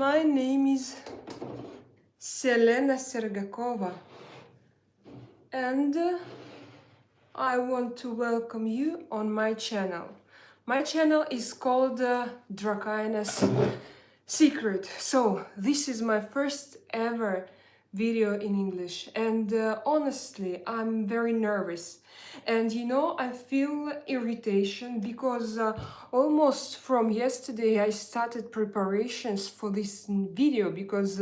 My name is Selena Sergakova, and I want to welcome you on my channel. My channel is called Draayas Secret. So this is my first ever video in English, and honestly I'm very nervous, and I feel irritation because almost from yesterday I started preparations for this video because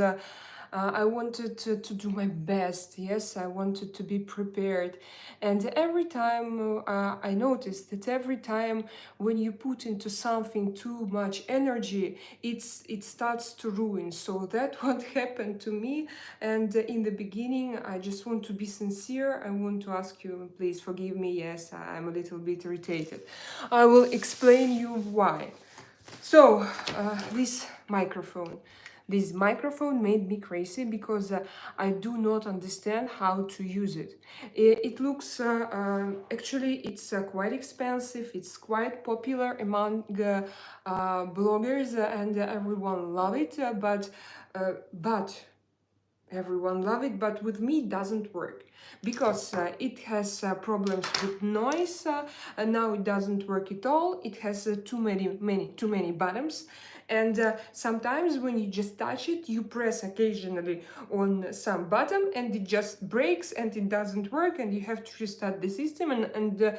I wanted to do my best. Yes, I wanted to be prepared. And every time I noticed that every time when you put into something too much energy, it starts to ruin. So that what happened to me. And in the beginning, I just want to be sincere. I want to ask you, please forgive me. Yes, I'm a little bit irritated. I will explain you why. So, this microphone made me crazy because I do not understand how to use it. It looks, actually, it's quite expensive. It's quite popular among bloggers and everyone love it. But everyone love it, but with me it doesn't work because it has problems with noise, and now it doesn't work at all. It has too many buttons, and sometimes when you just touch it, you press occasionally on some button and it just breaks and it doesn't work, and you have to restart the system. And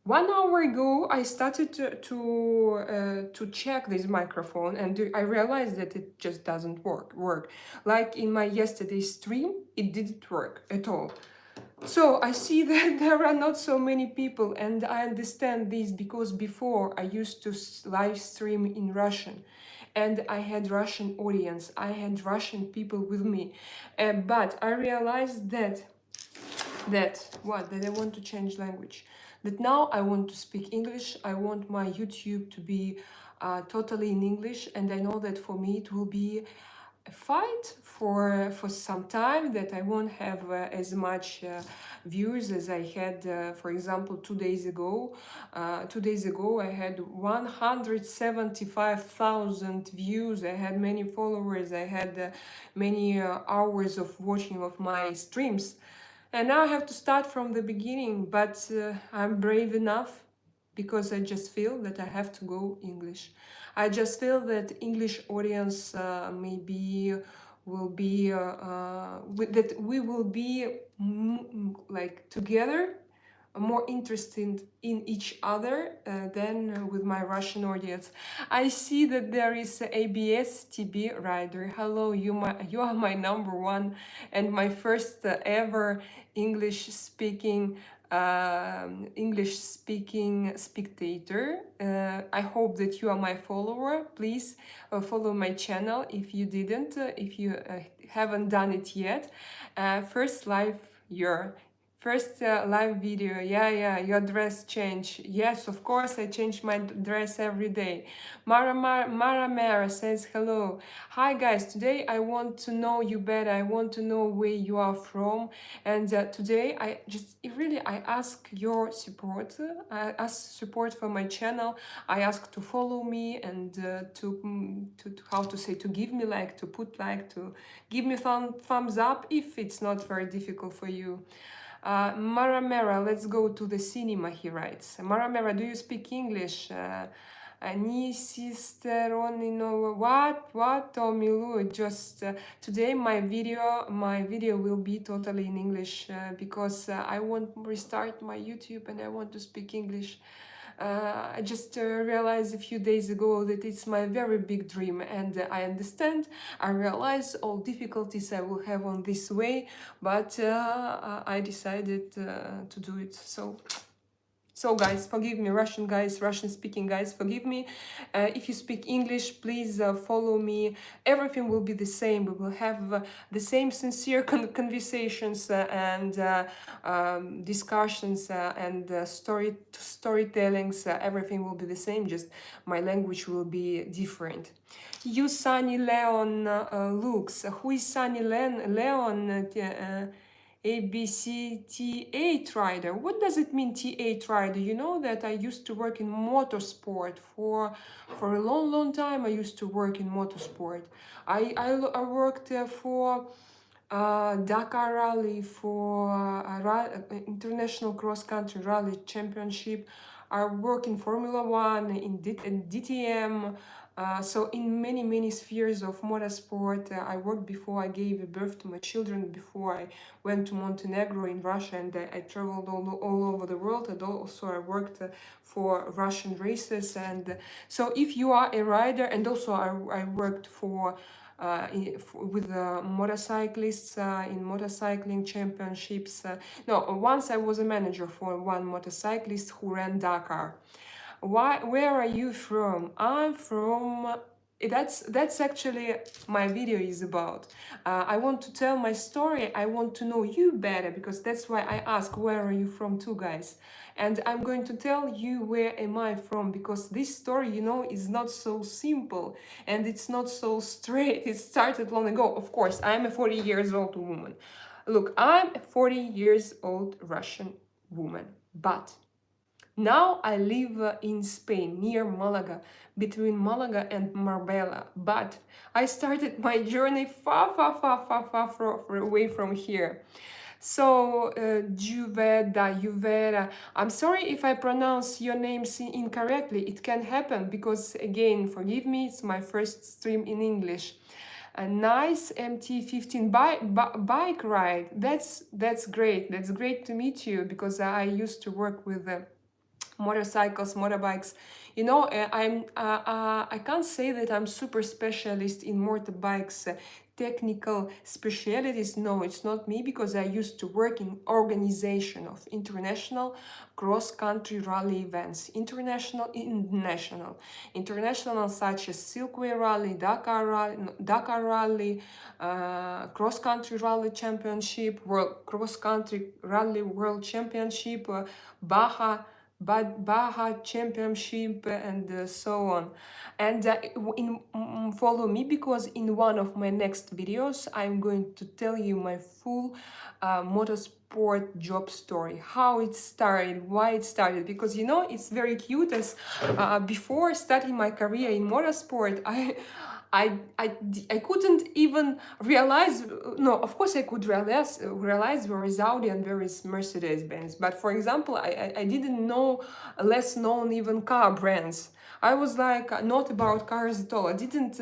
1 hour ago, I started to check this microphone, and I realized that it just doesn't work. Like in my yesterday's stream, it didn't work at all. So I see that there are not so many people, and I understand this because before I used to live stream in Russian, and I had Russian audience, I had Russian people with me, but I realized that I want to change language. That now I want to speak English. I want my YouTube to be totally in English, and I know that for me it will be a fight for some time, that I won't have as much views as I had, for example, 2 days ago. 2 days ago I had 175,000 views. I had many followers. I had many hours of watching of my streams. And now I have to start from the beginning, but I'm brave enough because I just feel that I have to go English. I just feel that English audience maybe will be, that we will be like together, more interested in each other than with my Russian audience. I see that there is a ABS TB rider. Hello, you are my number one and my first ever English speaking spectator. I hope that you are my follower. Please follow my channel if you didn't, if you haven't done it yet. First live video. Yeah, your dress change. Yes, of course, I change my dress every day. Mara says hello. Hi guys, today I want to know you better. I want to know where you are from. And today I ask your support. I ask support for my channel. I ask to follow me and to give me like, to put like, to give me thumbs up if it's not very difficult for you. Mara, let's go to the cinema, he writes. Mara, do you speak English? Any sister on, what, Tomilu? Just today my video will be totally in English because I want to restart my YouTube and I want to speak English. I just realized a few days ago that it's my very big dream, and I understand, I realize all difficulties I will have on this way, but I decided to do it. So guys, forgive me, Russian speaking guys, forgive me. If you speak English, please follow me. Everything will be the same. We will have the same sincere conversations and discussions and storytellings. Everything will be the same, just my language will be different. You Sunny Leon Lux. Who is Sunny Leon? T8 rider. What does it mean, T8 rider? You know that I used to work in motorsport for a long time. I used to work in motorsport. I worked for Dakar Rally, for International Cross Country Rally Championship. I work in Formula One, in DTM. So in many spheres of motorsport, I worked before I gave birth to my children, before I went to Montenegro in Russia, and I traveled all over the world. And also I worked for Russian races. And so if you are a rider, and also I worked with motorcyclists in motorcycling championships. No, once I was a manager for one motorcyclist who ran Dakar. Where are you from? I'm from. That's actually my video is about. I want to tell my story. I want to know you better, because that's why I ask where are you from too, guys. And I'm going to tell you where am I from, because this story, you know, is not so simple and it's not so straight. It started long ago. Of course, I'm a 40 years old woman. Look, I'm a 40 years old Russian woman, but now I live in Spain, near Malaga, between Malaga and Marbella. But I started my journey far away from here. So, Juveda, I'm sorry if I pronounce your names incorrectly. It can happen because, again, forgive me, it's my first stream in English. A nice MT-15 bike ride. That's great. That's great to meet you, because I used to work with motorcycles, motorbikes. You know, I can't say that I'm super specialist in motorbikes, technical specialties. No, it's not me, because I used to work in organization of international cross-country rally events, international such as Silkway Rally, Dakar Rally, cross-country rally championship, world cross-country rally world championship, Baja Championship, and so on. And follow me, because in one of my next videos I'm going to tell you my full motorsport job story, how it started, why it started, because you know it's very cute. As before starting my career in motorsport, I couldn't even realize, no, of course I could realize where is Audi and where is Mercedes-Benz. But for example, I didn't know less known even car brands. I was like not about cars at all. I didn't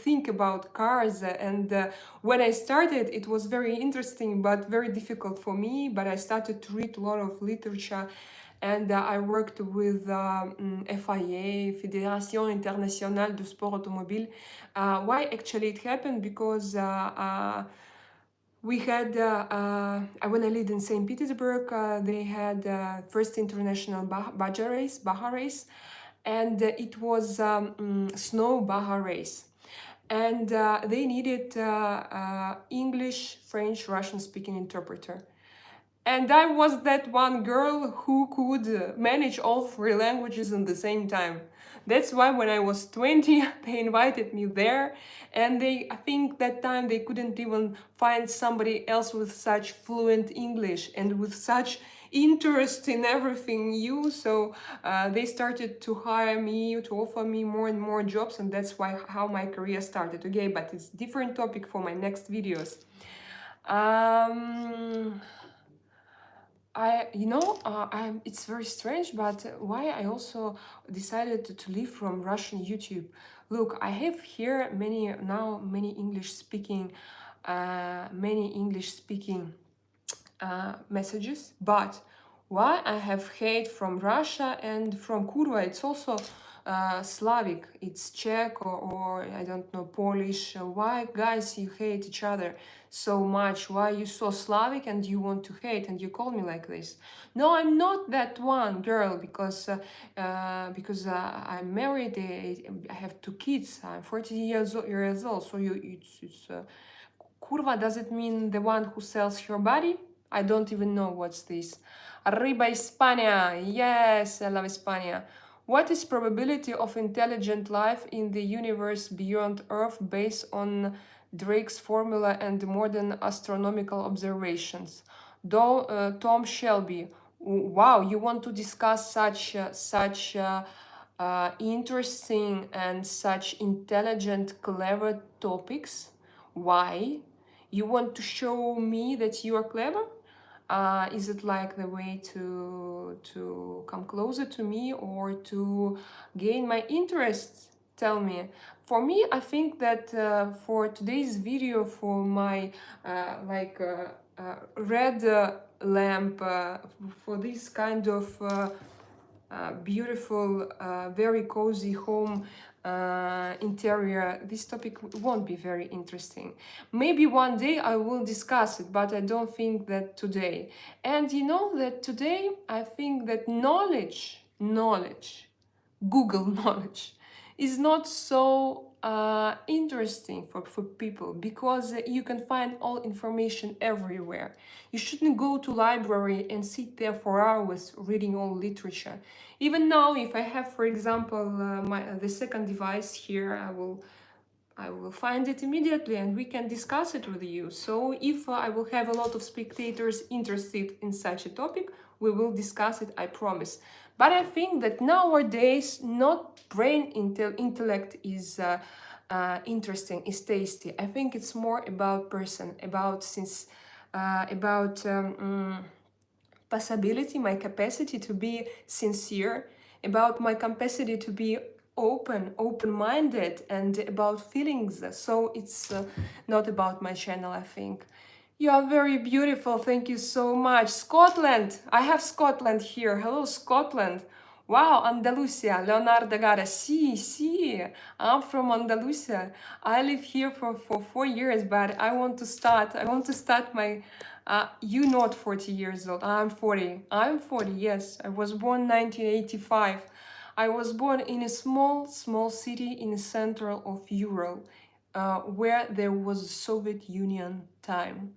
think about cars, and when I started, it was very interesting but very difficult for me. But I started to read a lot of literature, and I worked with FIA, Fédération Internationale du Sport Automobile. Why actually it happened? Because we had, when I lived in Saint Petersburg, they had first international Baja race, and it was snow Baja race. And they needed English, French, Russian speaking interpreter. And I was that one girl who could manage all three languages at the same time. That's why when I was 20, they invited me there. And I think that time they couldn't even find somebody else with such fluent English and with such interest in everything new. So they started to hire me, to offer me more and more jobs. And that's how my career started. Okay, but it's a different topic for my next videos. It's very strange, but why I also decided to leave from Russian YouTube. Look, I have here many English speaking messages, but why I have hate from Russia and from Kurva? It's also Slavic, it's Czech or I don't know, Polish. Why, guys, you hate each other so much? Why you so Slavic and you want to hate and you call me like this? No, I'm not that one girl, because I'm married. I have 2 kids. I'm 40 years old. So Kurva, does it mean the one who sells her body? I don't even know what's this. Arriba España. Yes, I love España. What is probability of intelligent life in the universe beyond Earth based on Drake's formula and modern astronomical observations? Tom Shelby. Wow, you want to discuss such interesting and such intelligent, clever topics? Why? You want to show me that you are clever? Is it like the way to come closer to me or to gain my interest? Tell me. For me, I think that for today's video, for my red lamp, for this kind of beautiful, very cozy home interior, this topic won't be very interesting. Maybe one day I will discuss it, but I don't think that today. And you know that today I think that knowledge, Google knowledge, is not so interesting for people because you can find all information everywhere. You shouldn't go to library and sit there for hours reading all literature. Even now, if I have, for example, the second device here, I will find it immediately and we can discuss it with you. So if I will have a lot of spectators interested in such a topic, we will discuss it, I promise. But I think that nowadays, not brain intellect is interesting, is tasty. I think it's more about person, about possibility, my capacity to be sincere, about my capacity to be open-minded, and about feelings. So it's not about my channel, I think. You are very beautiful, thank you so much. Scotland, I have Scotland here. Hello, Scotland. Wow, Andalusia, Leonardo Gara. See, I'm from Andalusia. I live here for 4 years, but I want to start my you not 40 years old. I'm 40. I'm 40, yes. I was born 1985. I was born in a small city in the center of Europe, where there was Soviet Union time.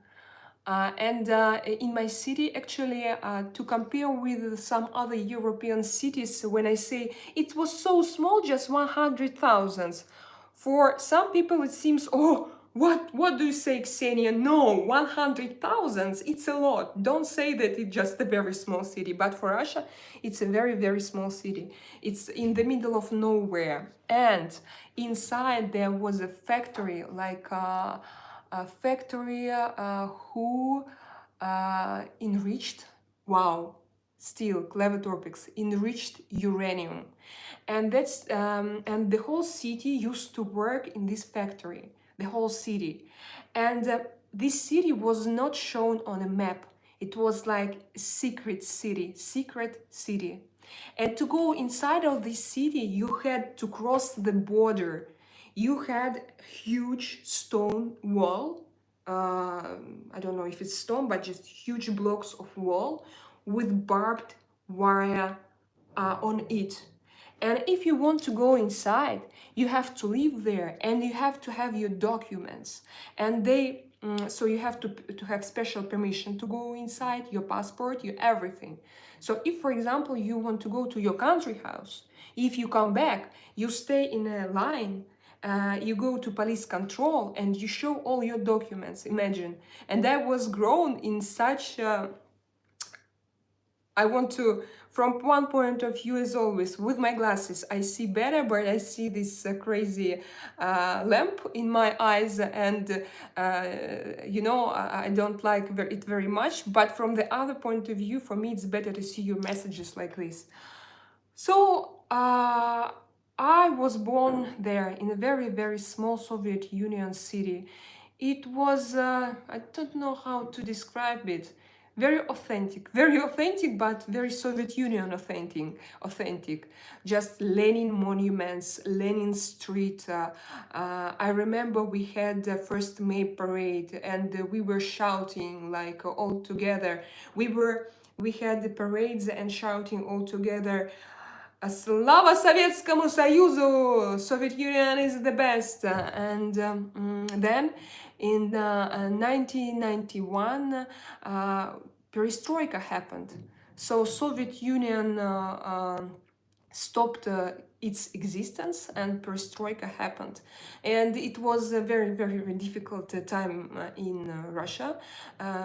And in my city, actually, to compare with some other European cities, when I say it was so small, just 100,000. For some people, it seems, oh, what do you say, Ksenia? No, 100,000, it's a lot. Don't say that it's just a very small city. But for Russia, it's a very, very small city. It's in the middle of nowhere. And inside there was a factory, like a factory who enriched, wow, still clever topics, enriched uranium. And and the whole city used to work in this factory, the whole city. And this city was not shown on a map. It was like a secret city. And to go inside of this city, you had to cross the border. You had huge stone wall. I don't know if it's stone, but just huge blocks of wall with barbed wire on it. And if you want to go inside, you have to live there and you have to have your documents. And so you have to have special permission to go inside, your passport, your everything. So if, for example, you want to go to your country house, if you come back, you stay in a line, you go to police control and you show all your documents, imagine. And I was grown in such I want to, from one point of view, as always, with my glasses, I see better, but I see this crazy lamp in my eyes, and you know, I don't like it very much. But from the other point of view, for me, it's better to see your messages like this. So I was born there in a very, very small Soviet Union city. It was, I don't know how to describe it. Very authentic, but very Soviet Union authentic. Just Lenin monuments, Lenin Street. I remember we had the first May parade, and we were shouting like all together. We had the parades and shouting all together. Slava Советскому Союзу! Soviet Union is the best. And then in 1991, perestroika happened. So Soviet Union stopped its existence, and perestroika happened. And it was a very, very, very difficult time in Russia.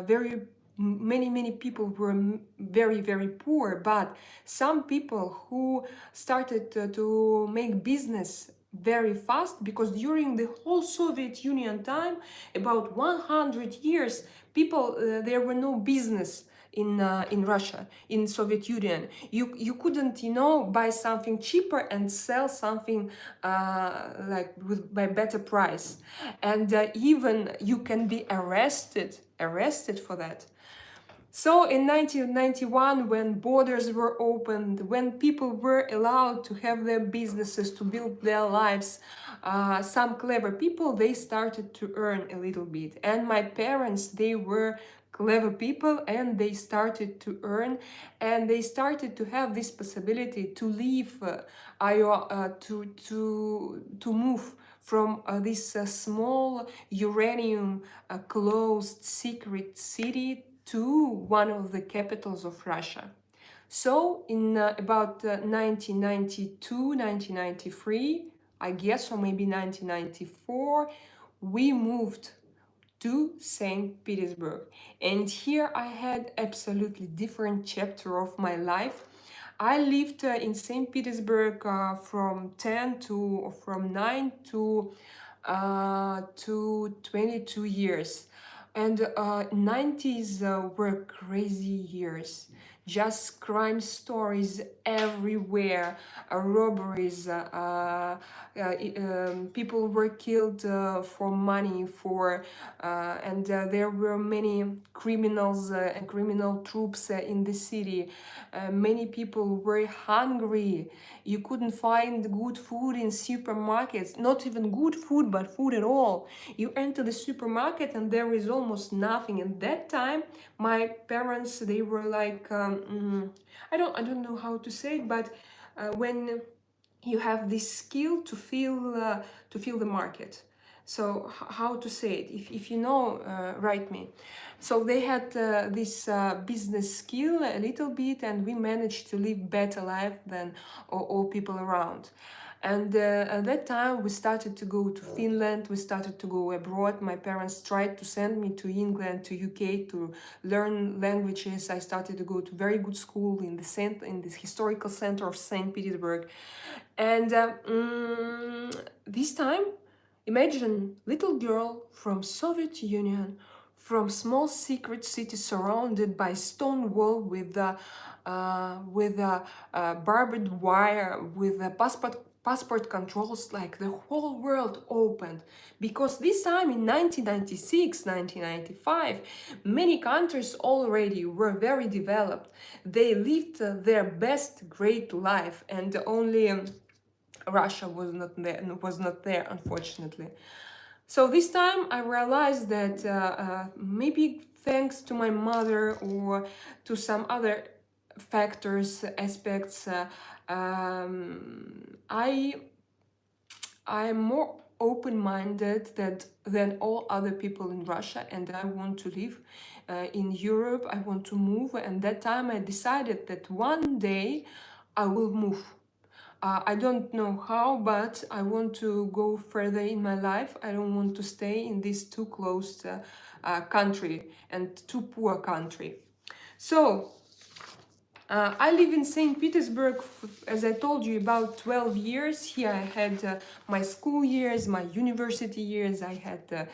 Very many people were very, very poor, but some people who started to make business very fast, because during the whole Soviet Union time, about 100 years, people there were no business in Russia, in Soviet Union. You couldn't, buy something cheaper and sell something like by better price, and even you can be arrested for that. So in 1991, when borders were opened, when people were allowed to have their businesses, to build their lives, some clever people, they started to earn a little bit. And my parents, they were clever people, and they started to earn, and they started to have this possibility to leave to move from this small uranium closed secret city to one of the capitals of Russia. So in about 1992, 1993, I guess, or maybe 1994, we moved to Saint Petersburg. And here I had absolutely different chapter of my life. I lived in Saint Petersburg from 9 to 22 years. And 90s were crazy years. Just crime stories everywhere, robberies, people were killed for money, and there were many criminals and criminal troops in the city. Many people were hungry. You couldn't find good food in supermarkets, not even good food, but food at all. You enter the supermarket and there is almost nothing. And that time, my parents, they were like, I don't know how to say it, but when you have this skill to feel the market. So how to say it? If you know, write me. So they had this business skill a little bit, and we managed to live better life than all people around. And at that time, we started to go to Finland, we started to go abroad. My parents tried to send me to England, to UK, to learn languages. I started to go to very good school in this historical center of Saint Petersburg. And this time, imagine little girl from Soviet Union, from small secret city surrounded by stone wall with barbed wire, with passport controls, like the whole world opened. Because this time in 1996, 1995, many countries already were very developed. They lived their best great life, and only Russia was not there, unfortunately. So this time I realized that maybe thanks to my mother or to some other factors, aspects, I'm more open-minded than all other people in Russia, and I want to live in Europe. I want to move, and that time I decided that one day I will move. I don't know how, but I want to go further in my life. I don't want to stay in this too closed country and too poor country. So I live in Saint Petersburg, as I told you, about 12 years. Here I had my school years, my university years. I had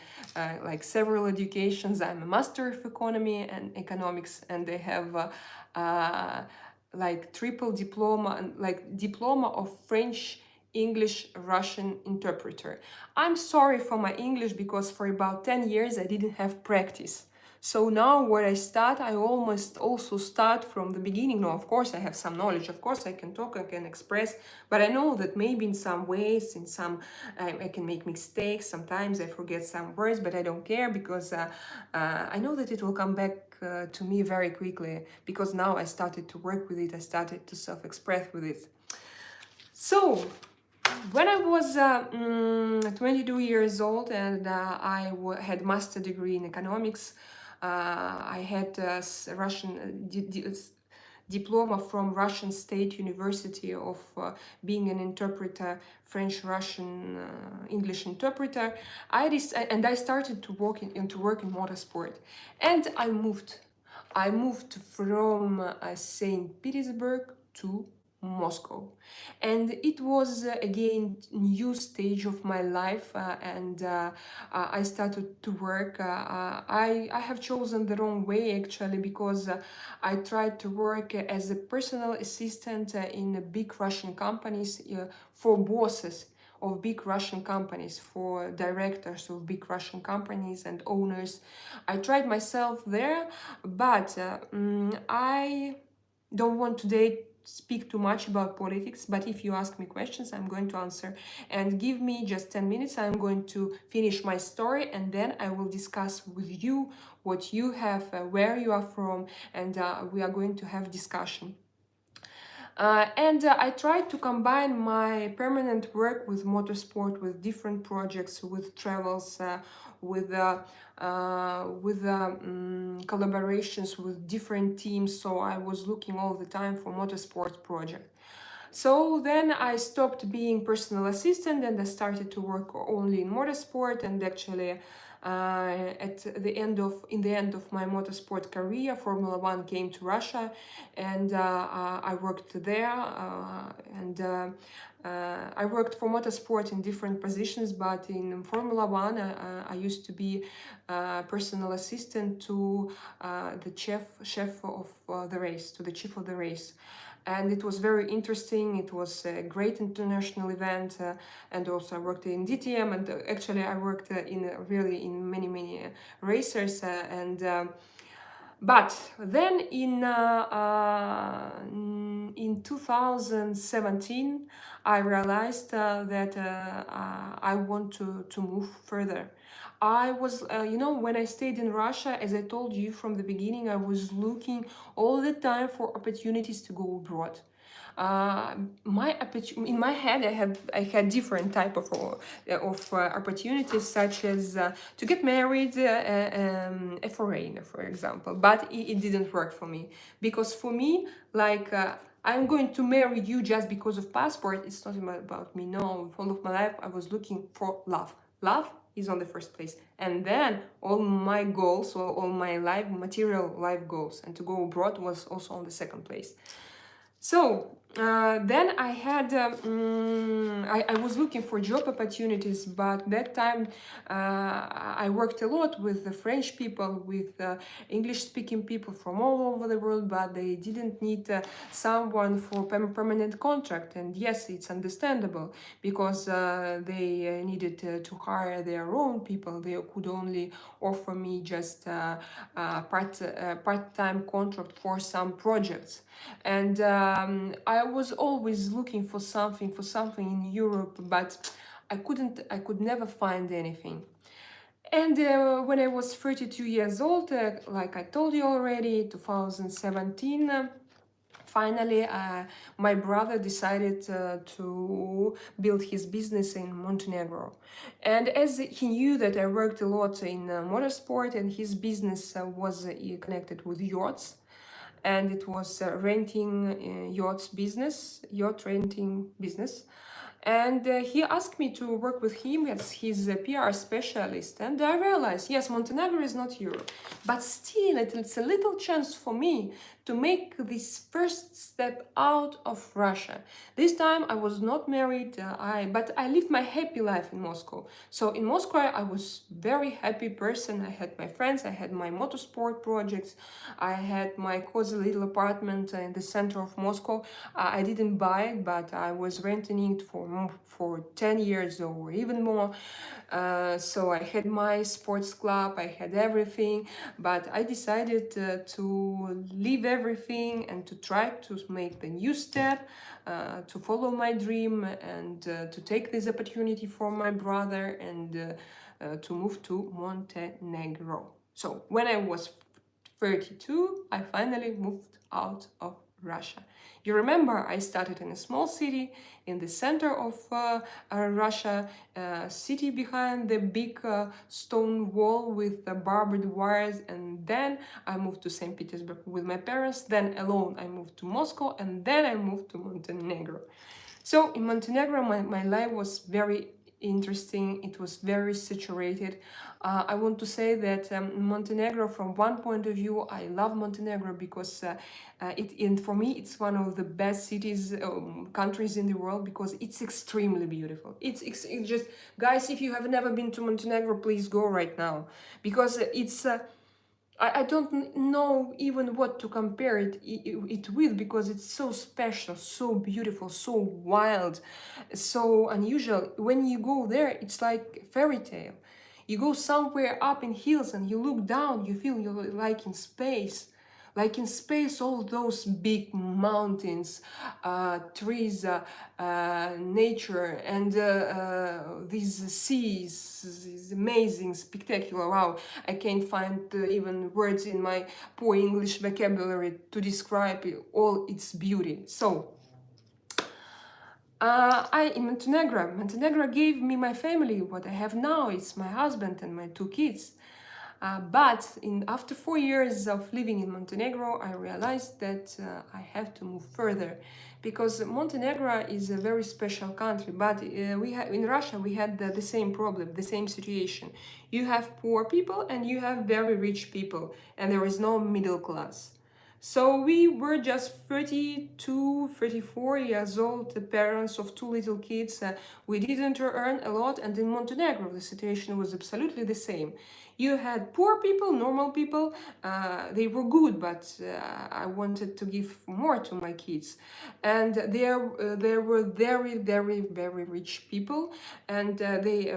like several educations. I'm a master of economy and economics, and I have like triple diploma, and like diploma of French, English, Russian interpreter. I'm sorry for my English, because for about 10 years I didn't have practice. So now where I start, I almost also start from the beginning. No, of course I have some knowledge, of course I can talk, I can express, but I know that maybe in some ways, in some, I can make mistakes, sometimes I forget some words, but I don't care, because I know that it will come back to me very quickly, because now I started to work with it, I started to self-express with it. So when I was 22 years old, and I had master degree in economics, I had Russian diploma from Russian State University of being an interpreter, French-Russian English interpreter. I started to work in motorsport, and I moved. I moved from Saint Petersburg to Moscow, and it was again new stage of my life, and I started to work. I have chosen the wrong way actually, because I tried to work as a personal assistant in big Russian companies, for bosses of big Russian companies, for directors of big Russian companies and owners. I tried myself there, but I don't want today speak too much about politics, but if you ask me questions, I'm going to answer. And give me just 10 minutes, I'm going to finish my story, and then I will discuss with you what you have, where you are from, and we are going to have discussion. I tried to combine my permanent work with motorsport, with different projects, with travels, with collaborations with different teams. So I was looking all the time for motorsport project. So then I stopped being personal assistant, and I started to work only in motorsport. And actually, in the end of my motorsport career, Formula One came to Russia, and I worked there. I worked for motorsport in different positions, but in Formula One, I used to be personal assistant to the chef of the race, to the chief of the race. And it was very interesting. It was a great international event, and also I worked in DTM, and actually I worked in many racers, but then in 2017 I realized that I want to move further. I was, when I stayed in Russia, as I told you from the beginning, I was looking all the time for opportunities to go abroad. In my head, I had different type of opportunities, such as to get married, a foreigner, for example. But it didn't work for me, because for me, like. I'm going to marry you just because of passport. It's not about me. No, all of my life I was looking for love. Love is on the first place, and then all my goals, or all my material life goals, and to go abroad was also on the second place. So then I was looking for job opportunities, but that time I worked a lot with the French people, with English-speaking people from all over the world, but they didn't need someone for permanent contract. And yes, it's understandable, because they needed to hire their own people. They could only offer me just part-time contract for some projects. And I was always looking for something in Europe, but I could never find anything. And when I was 32 years old, like I told you already, 2017, finally, my brother decided to build his business in Montenegro. And as he knew that I worked a lot in motorsport, and his business was connected with yachts, and it was renting yacht renting business. And he asked me to work with him as his PR specialist. And I realized, yes, Montenegro is not Europe, but still it's a little chance for me to make this first step out of Russia. This time I was not married, but I lived my happy life in Moscow. So in Moscow I was very happy person. I had my friends, I had my motorsport projects, I had my cozy little apartment in the center of Moscow. I didn't buy it, but I was renting it for 10 years or even more. So I had my sports club, I had everything, but I decided to leave everything and to try to make the new step, to follow my dream, and to take this opportunity for my brother, and to move to Montenegro. So when I was 32, I finally moved out of Russia. You remember I started in a small city in the center of Russia, a city behind the big stone wall with the barbed wires, and then I moved to St. Petersburg with my parents, then alone I moved to Moscow, and then I moved to Montenegro. So in Montenegro, my life was very interesting. It was very saturated. I want to say that Montenegro, from one point of view, I love Montenegro because and for me, it's one of the best cities, countries in the world because it's extremely beautiful. It's just, guys, if you have never been to Montenegro, please go right now because it's. I don't know even what to compare it with because it's so special, so beautiful, so wild, so unusual. When you go there, it's like fairy tale. You go somewhere up in hills and you look down, you feel you're like in space. Like in space, all those big mountains, trees, nature, and these seas, is amazing, spectacular. Wow, I can't find even words in my poor English vocabulary to describe all its beauty. So, I in Montenegro gave me my family. What I have now is my husband and my two kids. But after 4 years of living in Montenegro, I realized that I have to move further because Montenegro is a very special country. But in Russia we had the same problem, the same situation. You have poor people and you have very rich people, and there is no middle class. So we were just 32, 34 years old, the parents of two little kids. We didn't earn a lot, and in Montenegro the situation was absolutely the same. You had poor people, normal people, they were good, but I wanted to give more to my kids. And there were very, very, very rich people. And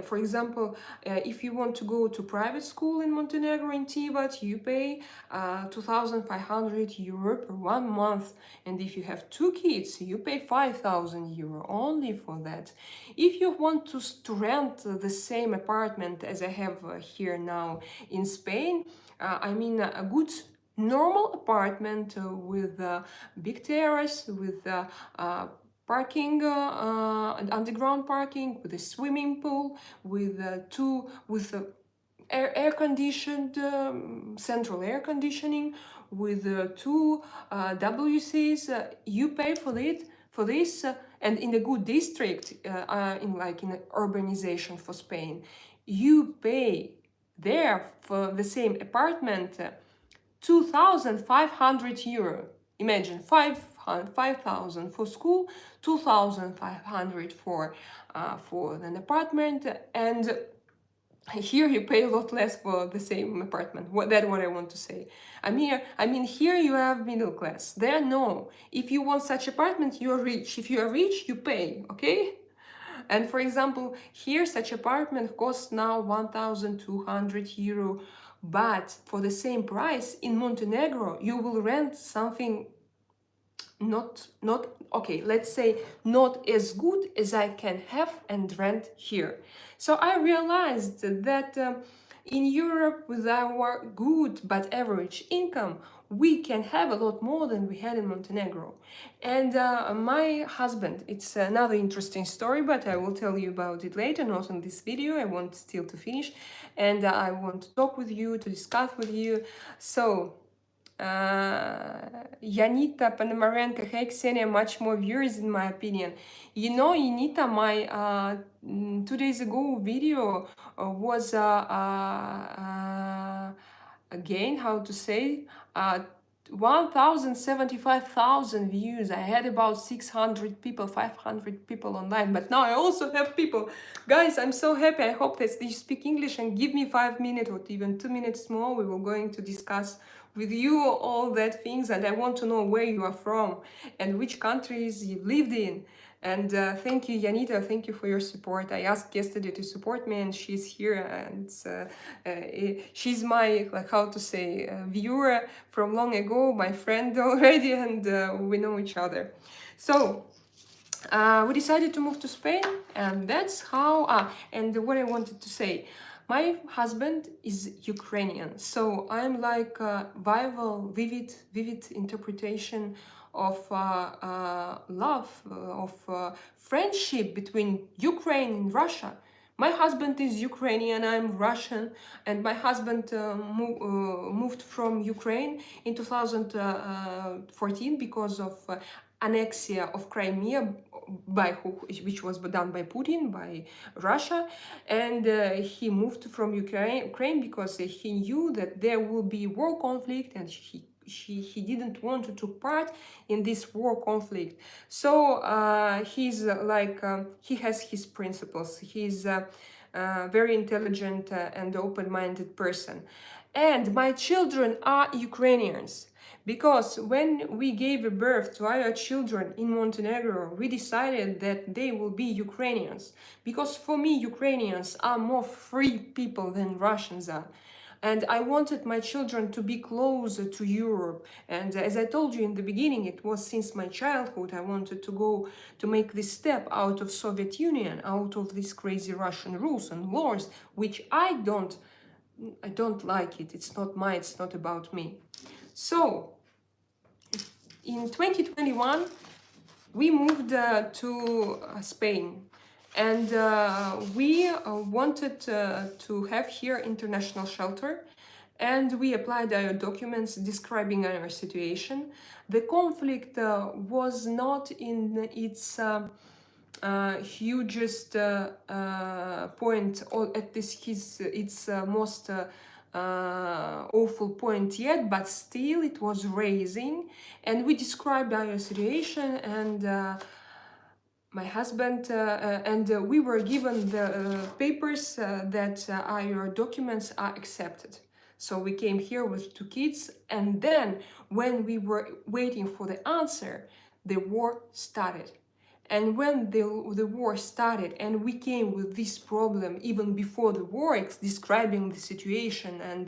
for example, if you want to go to private school in Montenegro, in Tivat, you pay 2,500 euro per 1 month. And if you have two kids, you pay 5,000 euro only for that. If you want to rent the same apartment as I have here now in Spain, I mean a good normal apartment with a big terrace, with parking, underground parking, with a swimming pool, with air conditioned, central air conditioning, with two WCs. You pay for it for this, and in a good district, in an urbanization for Spain, you pay there for the same apartment 2,500 euro. Imagine 5,000 for school, 2,500 for an apartment, and here you pay a lot less for the same apartment. That's what I want to say. I mean, here you have middle class. There, no. If you want such apartment, you are rich. If you are rich, you pay, okay? And for example, here such apartment costs now 1,200 euro. But for the same price in Montenegro, you will rent something not okay, let's say not as good as I can have and rent here. So I realized that in Europe, with our good but average income, we can have a lot more than we had in Montenegro. And my husband, it's another interesting story, but I will tell you about it later, not in this video. I want still to finish, and I want to talk with you, to discuss with you. So Yanita Panamarenko, hey Ksenia, much more viewers in my opinion. You know, Yanita, my 2 days ago video was again, how to say, 1,075,000 views. I had about 600 people, 500 people online, but now I also have people. Guys, I'm so happy. I hope that you speak English and give me 5 minutes or even 2 minutes more. We were going to discuss with you all that things, and I want to know where you are from and which countries you lived in. And thank you, Yanita. Thank you for your support. I asked yesterday to support me, and she's here. And she's my, like, how to say, viewer from long ago, my friend already, and we know each other. So we decided to move to Spain, and that's how. And what I wanted to say. My husband is Ukrainian, so I'm like vivid interpretation love, friendship between Ukraine and Russia. My husband is Ukrainian, I'm Russian, and my husband moved from Ukraine in 2014 because of annexia of Crimea which was done by Putin, by Russia, and he moved from Ukraine because he knew that there will be war conflict, and he didn't want to take part in this war conflict. So he's he has his principles. He's very intelligent and open-minded person. And my children are Ukrainians. Because when we gave a birth to our children in Montenegro, we decided that they will be Ukrainians. Because for me, Ukrainians are more free people than Russians are. And I wanted my children to be closer to Europe. And as I told you in the beginning, it was since my childhood I wanted to go to make this step out of Soviet Union, out of these crazy Russian rules and laws, which I don't like it. It's not about me. So in 2021, we moved to Spain, and we wanted to have here international shelter, and we applied our documents describing our situation. The conflict was not in its hugest point, or at least its most awful point yet, but still it was raising, and we described our situation, and my husband and we were given the papers that our documents are accepted. So we came here with 2 kids, and then when we were waiting for the answer, the war started. And when the war started, and we came with this problem even before the war, describing the situation, and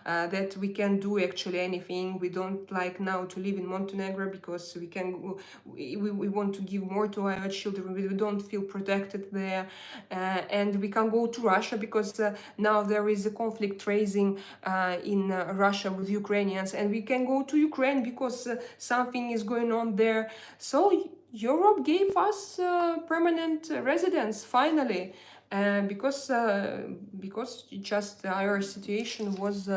that we can do actually anything. We don't like now to live in Montenegro because we want to give more to our children. We don't feel protected there, and we can go to Russia because now there is a conflict raising in Russia with Ukrainians, and we can go to Ukraine because something is going on there. So Europe gave us permanent residence finally, because just our situation was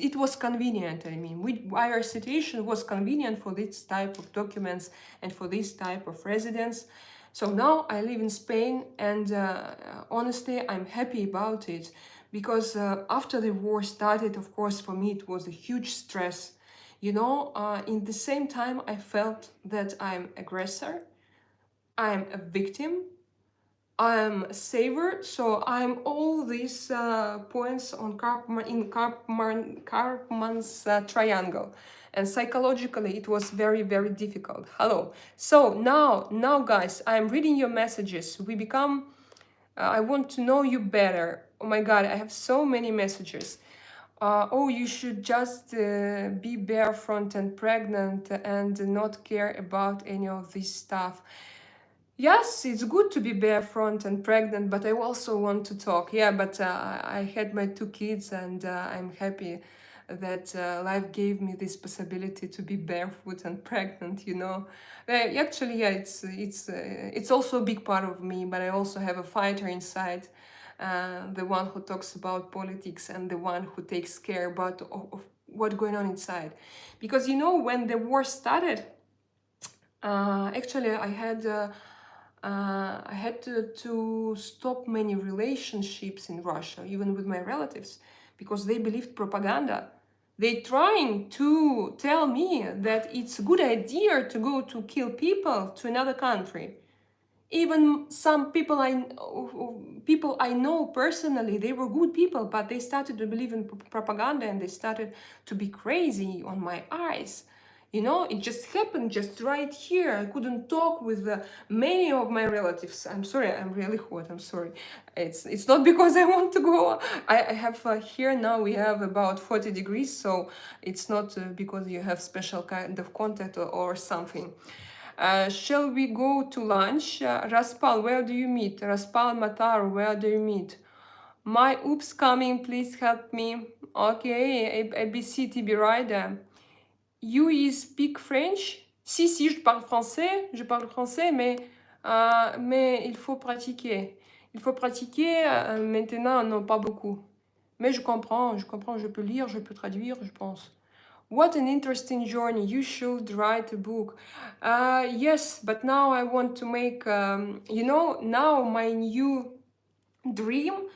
it was convenient. I mean, our situation was convenient for this type of documents and for this type of residence. So now I live in Spain, and honestly, I'm happy about it, because after the war started, of course, for me it was a huge stress. You know, in the same time, I felt that I'm aggressor, I'm a victim, I'm a saver. So I'm all these points on Karpman's triangle. And psychologically, it was very, very difficult. Hello. So now, guys, I'm reading your messages. We become, I want to know you better. Oh my God, I have so many messages. Oh, you should just be barefoot and pregnant and not care about any of this stuff. Yes, it's good to be barefoot and pregnant, but I also want to talk. Yeah, but I had my 2 kids, and I'm happy that life gave me this possibility to be barefoot and pregnant, you know. Actually, yeah, it's also a big part of me, but I also have a fighter inside. The one who talks about politics, and the one who takes care about of what's going on inside. Because, you know, when the war started, actually I had to stop many relationships in Russia, even with my relatives, because they believed propaganda. They're trying to tell me that it's a good idea to go to kill people to another country. Even some people I know personally, they were good people, but they started to believe in propaganda, and they started to be crazy on my eyes. You know, it just happened just right here. I couldn't talk with many of my relatives. I'm sorry, I'm really hot. I'm sorry. It's not because I want to go. I have here now we have about 40 degrees, so it's not because you have special kind of contact or something. Shall we go to lunch? Raspal, where do you meet? Raspal Matar, where do you meet? My oops coming, please help me. Okay, ABC TB Rider. you speak French? Si, si, je parle français, mais il faut pratiquer. Il faut pratiquer maintenant, non, pas beaucoup. Mais je comprends, je peux lire, je peux traduire, je pense. What an interesting journey. You should write a book. Yes, but now I want to make, now my new dream,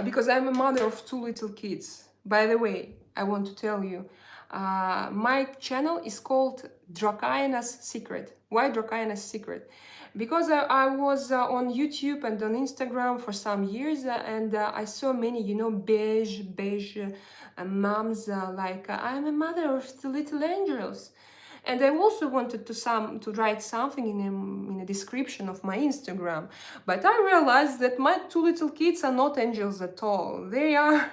because I'm a mother of 2 little kids. By the way, I want to tell you, my channel is called Draayas Secret. Why Draayas Secret? Because I was on YouTube and on Instagram for some years, and I saw many, beige moms like, I'm a mother of 2 little angels. And I also wanted to write something in a description of my Instagram, but I realized that my 2 little kids are not angels at all. They are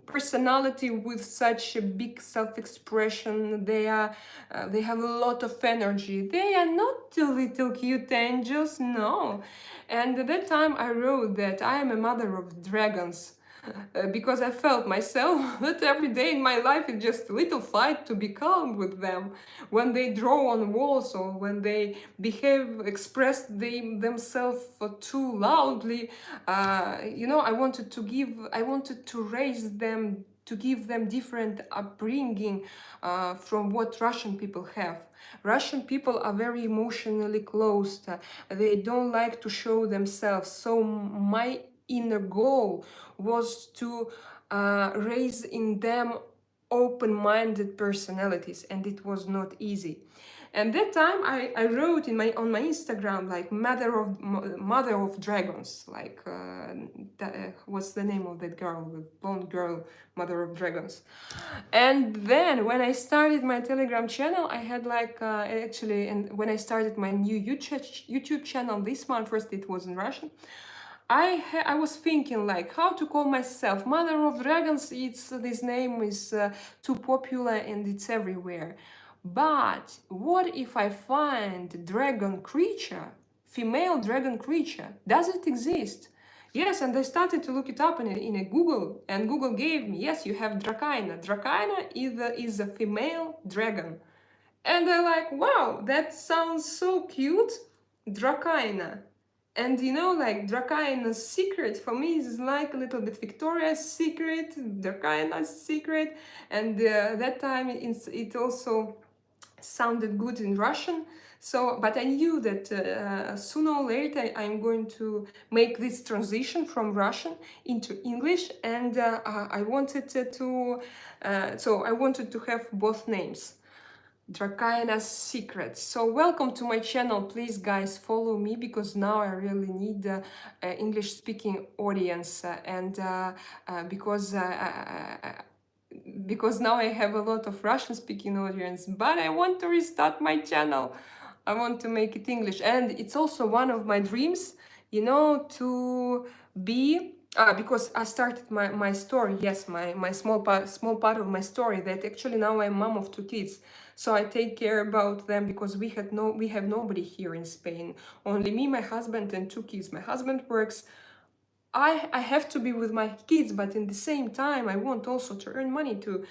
personality with such a big self-expression. They have a lot of energy. They are not 2 little cute angels, no. And at that time I wrote that I am a mother of dragons. Because I felt myself that every day in my life is just a little fight to be calm with them. When they draw on walls or when they express themselves too loudly, I wanted to raise them, to give them different upbringing from what Russian people have. Russian people are very emotionally closed. They don't like to show themselves. So my inner goal was to raise in them open-minded personalities, and it was not easy. And that time I wrote on my Instagram like mother of dragons, like what's the name of that girl, the blonde girl, mother of dragons. And then when I started my Telegram channel, I had and when I started my new YouTube channel this month, first it was in Russian, I was thinking like how to call myself. Mother of Dragons, this name is too popular and it's everywhere. But what if I find dragon creature, female dragon creature? Does it exist? Yes, and I started to look it up in a Google, and Google gave me, yes, you have Dracaina. Dracaina is a female dragon. And I'm like, wow, that sounds so cute. Dracaina. And like Draayas Secret for me is like a little bit Victoria's Secret, Draayas Secret, and that time it also sounded good in Russian. So, but I knew that sooner or later I'm going to make this transition from Russian into English, and I wanted I wanted to have both names. Draayas Secret. So welcome to my channel. Please guys follow me, because now I really need English speaking audience, and because now I have a lot of Russian speaking audience, but I want to restart my channel. I want to make it English, and it's also one of my dreams, to be because I started my story, yes, my small part of my story, that actually now I'm mom of 2 kids. So I take care about them, because we have nobody here in Spain. Only me, my husband, and 2 kids. My husband works. I have to be with my kids, but in the same time I want also to earn money, to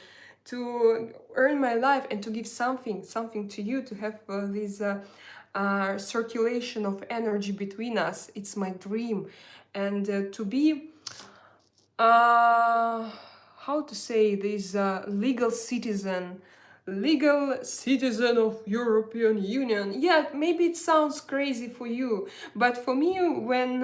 earn my life, and to give something to you, to have this circulation of energy between us. It's my dream. And to be how to say this, legal citizen of European Union. Yeah, maybe it sounds crazy for you, but for me, when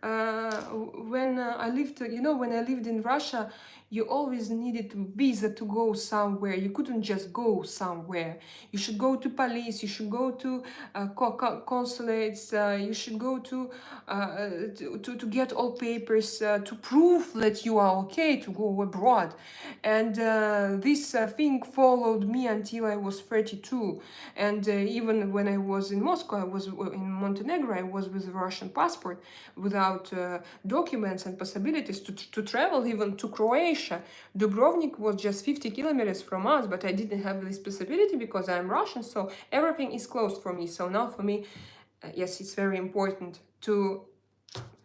I lived, when I lived in Russia, you always needed visa to go somewhere. You couldn't just go somewhere. You should go to police, you should go to consulates, you should go to get all papers to prove that you are okay to go abroad. And this thing followed me until I was 32. And even when I was in Moscow, I was in Montenegro, I was with a Russian passport, without documents and possibilities to travel even to Croatia. Dubrovnik was just 50 kilometers from us, but I didn't have this possibility because I'm Russian, so everything is closed for me. So now for me, yes, it's very important to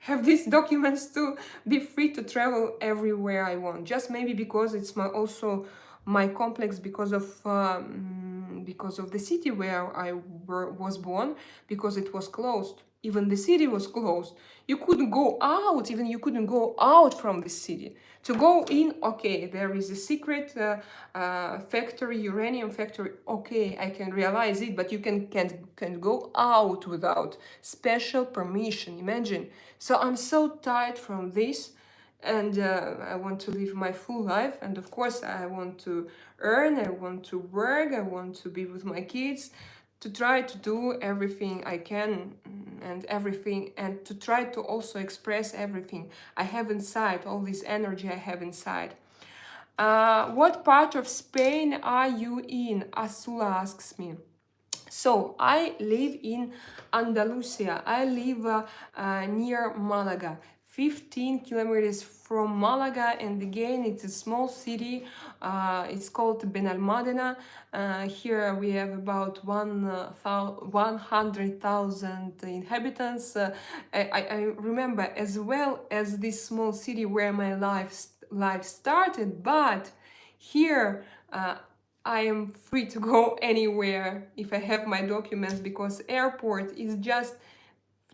have these documents to be free to travel everywhere I want. Just maybe because it's also my complex because of the city where I was born, because it was closed. Even the city was closed. You couldn't go out. Even you couldn't go out from the city. To go in, okay, there is a secret factory, uranium factory. Okay, I can realize it, but you can't go out without special permission. Imagine. So I'm so tired from this, and I want to live my full life. And of course, I want to earn. I want to work. I want to be with my kids, to try to do everything I can, and everything, and to try to also express everything I have inside, all this energy I have inside. What part of Spain are you in? Asula asks me. So I live in Andalusia. I live near Malaga, 15 kilometers from Malaga, and again it's a small city. It's called Benalmádena. Here we have about 100,000 inhabitants. I remember as well as this small city where my life started, but here I am free to go anywhere if I have my documents, because airport is just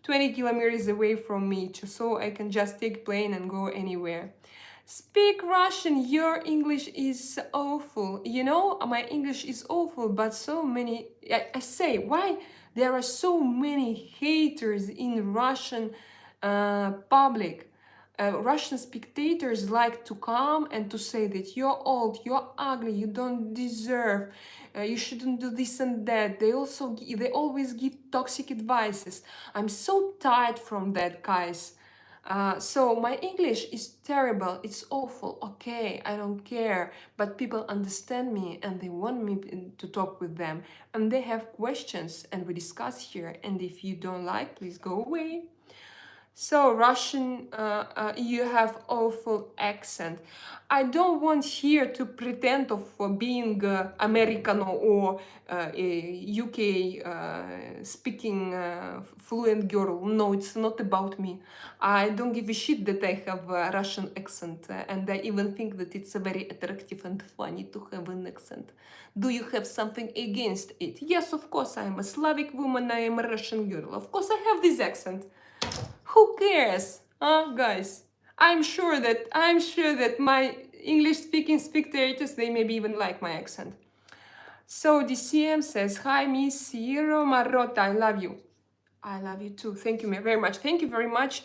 20 kilometers away from me, so I can just take plane and go anywhere. Speak Russian, your English is awful. You know, my English is awful, but so many, I say, why there are so many haters in Russian public? Russian spectators like to come and to say that you're old, you're ugly, you don't deserve, you shouldn't do this and that. They always give toxic advices. I'm so tired from that, guys. So my English is terrible, it's awful, okay, I don't care, but people understand me and they want me to talk with them, and they have questions and we discuss here, and if you don't like, please go away. So Russian, you have awful accent. I don't want here to pretend of being American or UK speaking fluent girl. No, it's not about me. I don't give a shit that I have a Russian accent, and I even think that it's a very attractive and funny to have an accent. Do you have something against it? Yes, of course, I am a Slavic woman, I am a Russian girl. Of course, I have this accent. Who cares, guys? I'm sure that my English-speaking spectators, they maybe even like my accent. So DCM says, hi, Miss Ciro Marotta, I love you. I love you too. Thank you very much. Thank you very much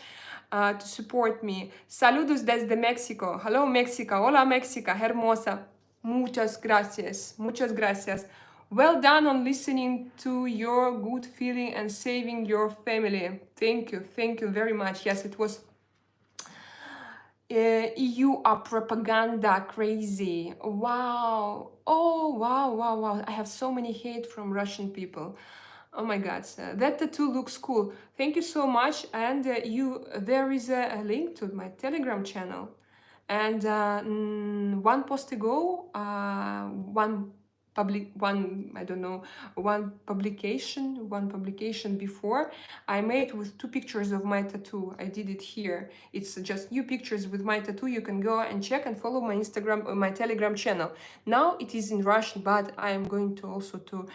to support me. Saludos desde Mexico. Hello, Mexico. Hola, Mexica. Hermosa. Muchas gracias. Muchas gracias. Well done on listening to your good feeling and saving your family. Thank you. Thank you very much. Yes, it was EU are propaganda crazy. Wow. Oh, wow. I have so many hate from Russian people. Oh my God, that tattoo looks cool. Thank you so much. And there is a link to my Telegram channel. And one post ago, one publication before, I made with 2 pictures of my tattoo. I did it here. It's just new pictures with my tattoo. You can go and check and follow my Instagram or my Telegram channel. Now it is in Russian, but I am going to also to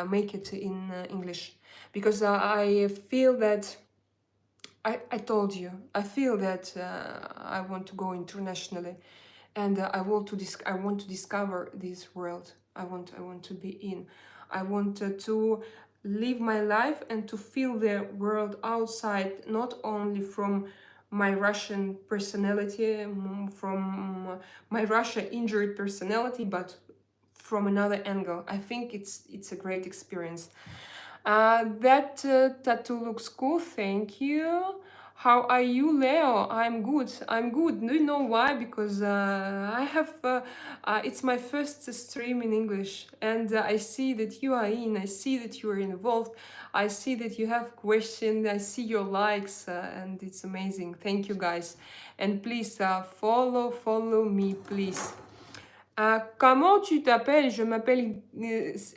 make it in English, because I feel that I told you, I feel that I want to go internationally, and I want to discover this world. I want to be in. I want to live my life and to feel the world outside, not only from my Russian personality, from my Russia injured personality, but from another angle. I think it's a great experience. That tattoo looks cool, thank you. How are you, Leo? I'm good. Do you know why? Because I have, it's my first stream in English, and I see that you are in, I see that you are involved, I see that you have questions, I see your likes, and it's amazing. Thank you, guys. And please follow me, please. Comment tu t'appelles? Je m'appelle...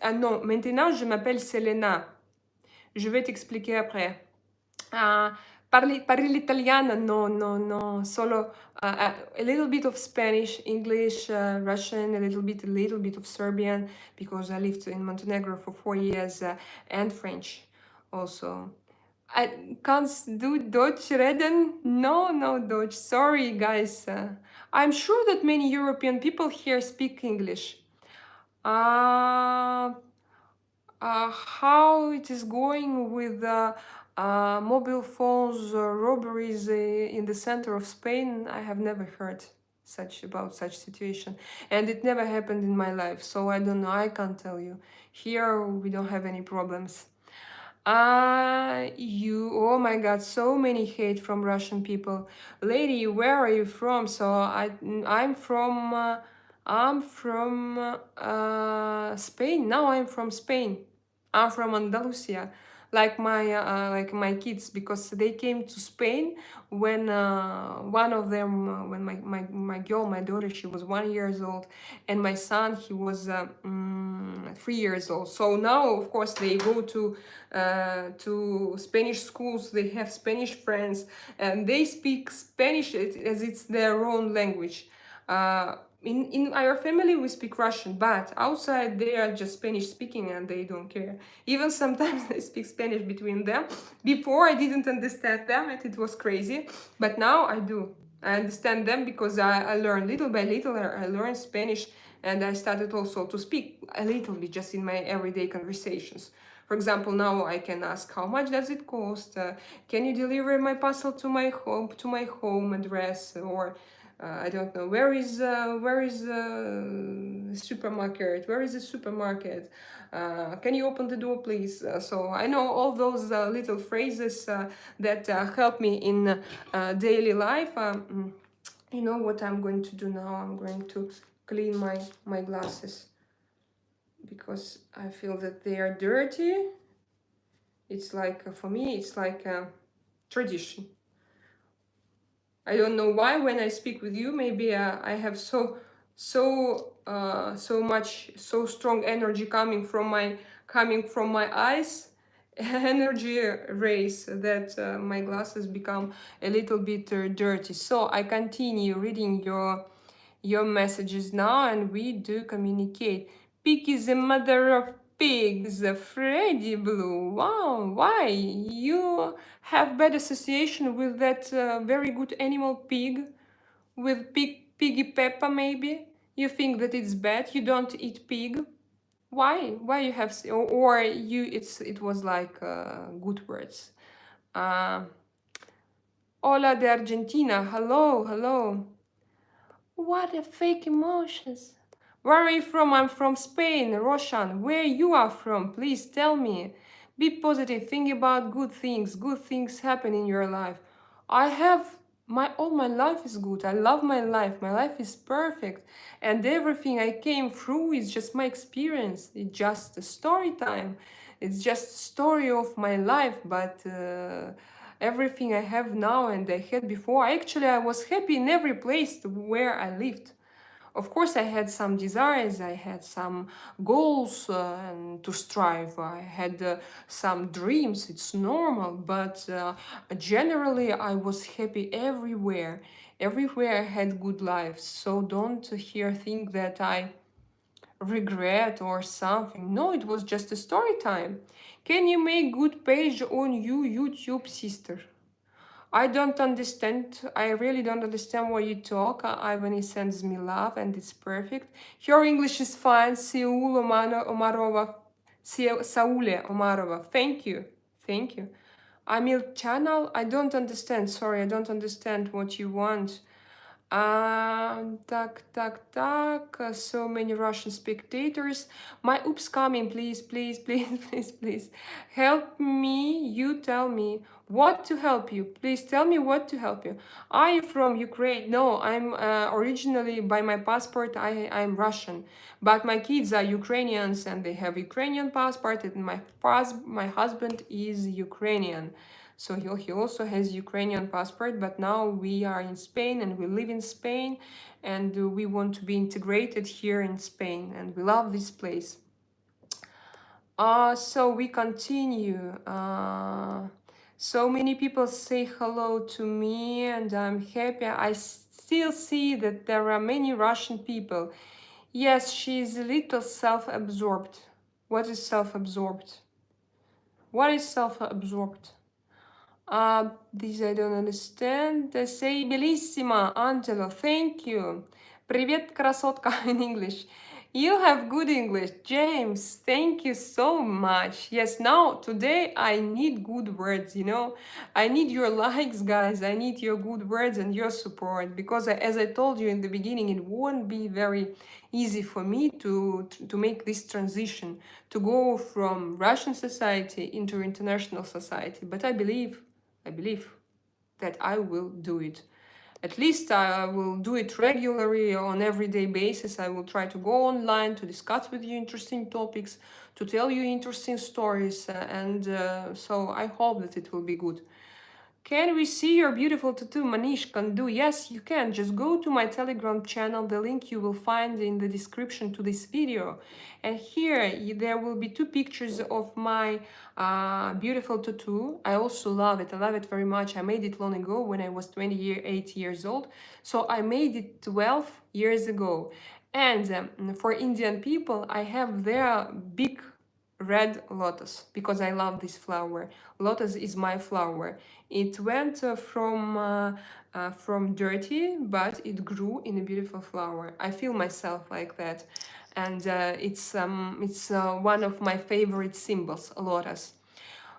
ah non, maintenant je m'appelle Selena. Je vais t'expliquer après. Parli l'italiano? No, no, no. Solo a little bit of Spanish, English, Russian, a little bit of Serbian, because I lived in Montenegro for 4 years, and French also. I can't do Deutsch reden. No, no Deutsch. Sorry, guys. I'm sure that many European people here speak English. Uh, how it is going with mobile phones robberies in the center of Spain, I have never heard such situation, and it never happened in my life, so I don't know, I can't tell you. Here we don't have any problems. Oh my god, so many hate from Russian people. Lady, where are you from? So I'm from Spain. Now I'm from Spain. I'm from Andalusia, like my kids, because they came to Spain when one of them, when my girl, my daughter, she was 1 year old, and my son, he was 3 years old. So now, of course, they go to Spanish schools. They have Spanish friends, and they speak Spanish as it's their own language. In our family we speak Russian, but outside they are just Spanish speaking and they don't care. Even sometimes they speak Spanish between them. Before I didn't understand them and it was crazy, but now I do. I understand them because I learned little by little. I learned Spanish, and I started also to speak a little bit just in my everyday conversations. For example, now I can ask, how much does it cost? Can you deliver my parcel to my home address? Or I don't know, where is supermarket? Where is the supermarket? Can you open the door, please? So I know all those little phrases that help me in daily life. You know what I'm going to do now? I'm going to clean my glasses because I feel that they are dirty. It's like, for me, it's like a tradition. I don't know why when I speak with you, maybe I have so much, so strong energy coming from my eyes, energy rays, that my glasses become a little bit dirty. So I continue reading your messages now, and we do communicate. Pig is the mother of pigs, Freddy Blue. Wow, why? You have bad association with that very good animal pig, with Piggy Peppa maybe? You think that it's bad? You don't eat pig? Why? Why you have or you? It was like good words. Uh, Hola de Argentina. Hello, hello. What a fake emotions. Where are you from? I'm from Spain. Roshan, where you are from? Please tell me. Be positive. Think about good things. Good things happen in your life. I have all my life is good. I love my life. My life is perfect. And everything I came through is just my experience. It's just a story time. It's just a story of my life, but everything I have now and I had before. I was happy in every place where I lived. Of course, I had some desires, I had some goals and to strive, I had some dreams, it's normal, but generally I was happy everywhere. Everywhere I had good life, so don't here think that I regret or something. No, it was just a story time. Can you make good page on YouTube, sister? I don't understand. I really don't understand what you talk. Ivany sends me love and it's perfect. Your English is fine. Omarova. Saule Omarova. Thank you. Thank you. Amil channel? I don't understand. Sorry, I don't understand what you want. So many Russian spectators. My oops coming, please, please, please, please, please. Help me, you tell me what to help you. Please tell me what to help you. Are you from Ukraine? No, I'm originally, by my passport, I'm Russian. But my kids are Ukrainians and they have Ukrainian passport, and my husband is Ukrainian. So he also has Ukrainian passport, but now we are in Spain and we live in Spain, and we want to be integrated here in Spain, and we love this place. So we continue. So many people say hello to me, and I'm happy. I still see that there are many Russian people. Yes, she is a little self-absorbed. What is self-absorbed? What is self-absorbed? This I don't understand. Say bellissima, Angelo. Thank you. Привет, красотка in English. You have good English. James, thank you so much. Yes, now, today I need good words, you know. I need your likes, guys. I need your good words and your support because, as I told you in the beginning, it won't be very easy for me to make this transition, to go from Russian society into international society. But I believe that I will do it. At least I will do it regularly on everyday basis. I will try to go online to discuss with you interesting topics, to tell you interesting stories, and so I hope that it will be good. Can we see your beautiful tattoo? Manish can do. Yes, you can. Just go to my Telegram channel. The link you will find in the description to this video. And here there will be two pictures of my beautiful tattoo. I also love it. I love it very much. I made it long ago when I was 28 years old. So I made it 12 years ago. And for Indian people, I have their big red lotus because I love this flower. Lotus is my flower. It went from dirty, but it grew in a beautiful flower. I feel myself like that, and it's one of my favorite symbols, lotus.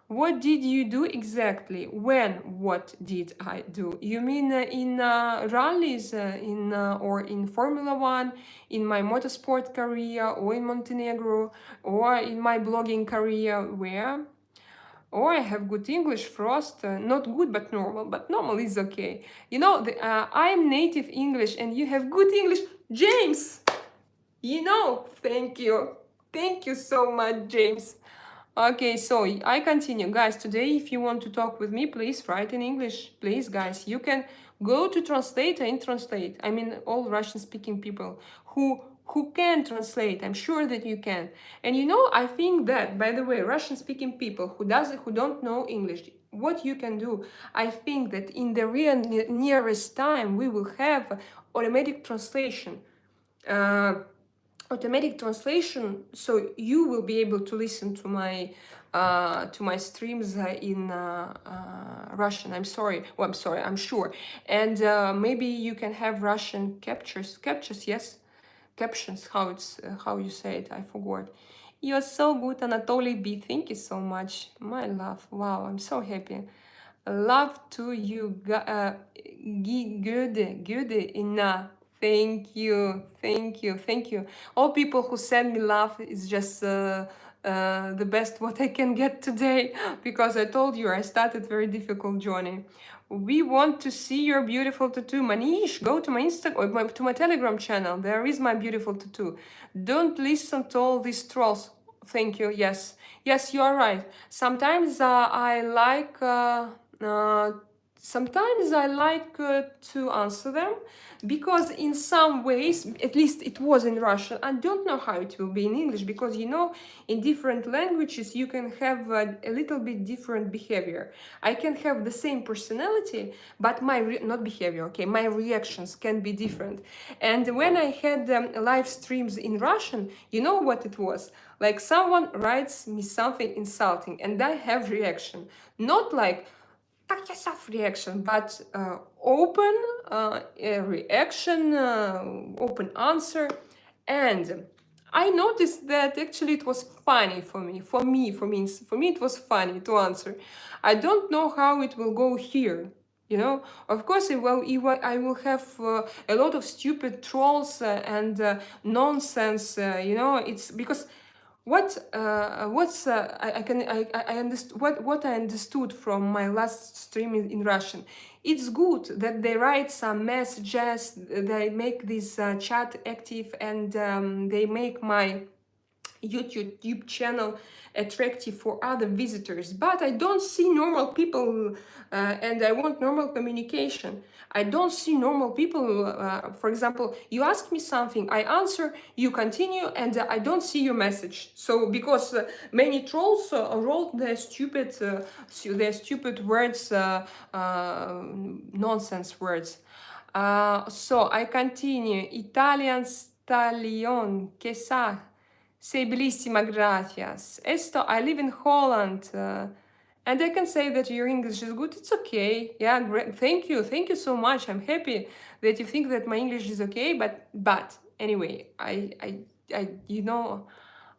What did you do exactly? When? What did I do? You mean in rallies, or in Formula One, in my motorsport career, or in Montenegro, or in my blogging career? Where? Oh, I have good English, Frost. Not good, but normal. But normal is okay. You know, I'm native English, and you have good English, James. You know, thank you. Thank you so much, James. Okay, so I continue. Guys, today if you want to talk with me, please write in English. Please, guys, you can go to translator and translate. I mean, all Russian-speaking people who can translate. I'm sure that you can. And you know, I think that, by the way, Russian-speaking people who don't know English, what you can do, I think that in the real nearest time, we will have automatic translation. Automatic translation, so you will be able to listen to my streams in Russian. I'm sorry, I'm sure. And maybe you can have Russian captures, yes, captions, how you say it, I forgot. You're so good, Anatoly B. Thank you so much, my love. Wow, I'm so happy. Love to you, good enough. Thank you, thank you, thank you. All people who send me love is just the best what I can get today, because I told you I started very difficult journey. We want to see your beautiful tattoo. Manish, go to my Instagram or to my Telegram channel. There is my beautiful tattoo. Don't listen to all these trolls. Thank you. Yes, yes, you are right. Sometimes I like. Sometimes I like to answer them, because in some ways, at least it was in Russian, I don't know how it will be in English, because you know, in different languages you can have a little bit different behavior. I can have the same personality, but my not behavior, okay, my reactions can be different. And when I had live streams in Russian, you know what it was? Like someone writes me something insulting and I have reaction, not like reaction, but open reaction, open answer. And I noticed that actually it was funny for me. For me, it was funny to answer. I don't know how it will go here. You know, of course, I will have a lot of stupid trolls and nonsense. You know, it's because I understood what I understood from my last stream in Russian. It's good that they write some messages, they make this chat active, and they make my YouTube channel attractive for other visitors, but I don't see normal people, and I want normal communication. I don't see normal people. For example, you ask me something, I answer, you continue, and I don't see your message. So because many trolls wrote their stupid words, nonsense words. So I continue. Italian stallion, che sa? Sei bellissima, gracias. Esto, I live in Holland. And I can say that your English is good. It's okay. Yeah, great. Thank you. Thank you so much. I'm happy that you think that my English is okay. But anyway, I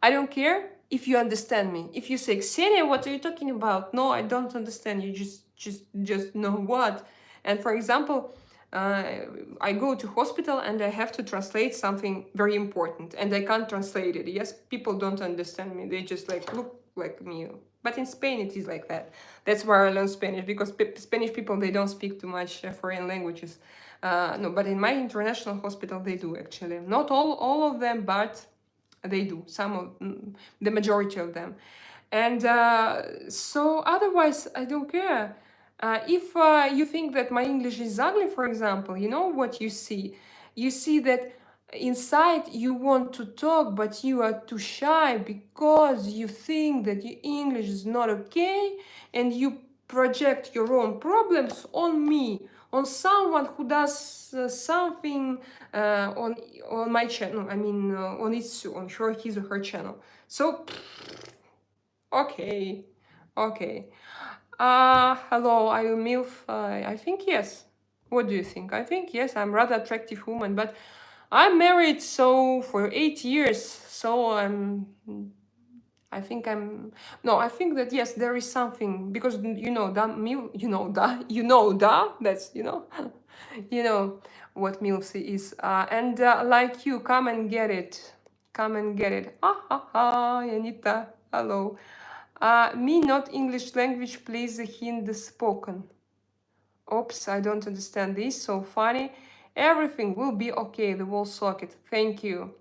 don't care if you understand me. If you say, Xenia, what are you talking about? No, I don't understand. You just know what. And for example, I go to hospital and I have to translate something very important and I can't translate it. Yes, people don't understand me. They just like look like me. But in Spain it is like that. That's why I learn Spanish, because Spanish people, they don't speak too much foreign languages. No, but in my international hospital they do actually. Not all of them, but they do. The majority of them. And so otherwise I don't care. If you think that my English is ugly, for example, you know what you see? You see that inside you want to talk, but you are too shy because you think that your English is not okay, and you project your own problems on me, on someone who does something on my channel. I mean, on his or her channel. So, okay, okay. Hello, are you MILF? I think yes. What do you think? I think yes, I'm rather attractive woman, but I'm married so for 8 years, so I think I'm no, I think that yes, there is something, because you know that MILF, that's you know what MILF is, and like you, come and get it, come and get it. Ha ha, Anita, hello. Me not English language, please Hindi spoken. Oops, I don't understand this. So funny. Everything will be okay. The wall socket. Thank you.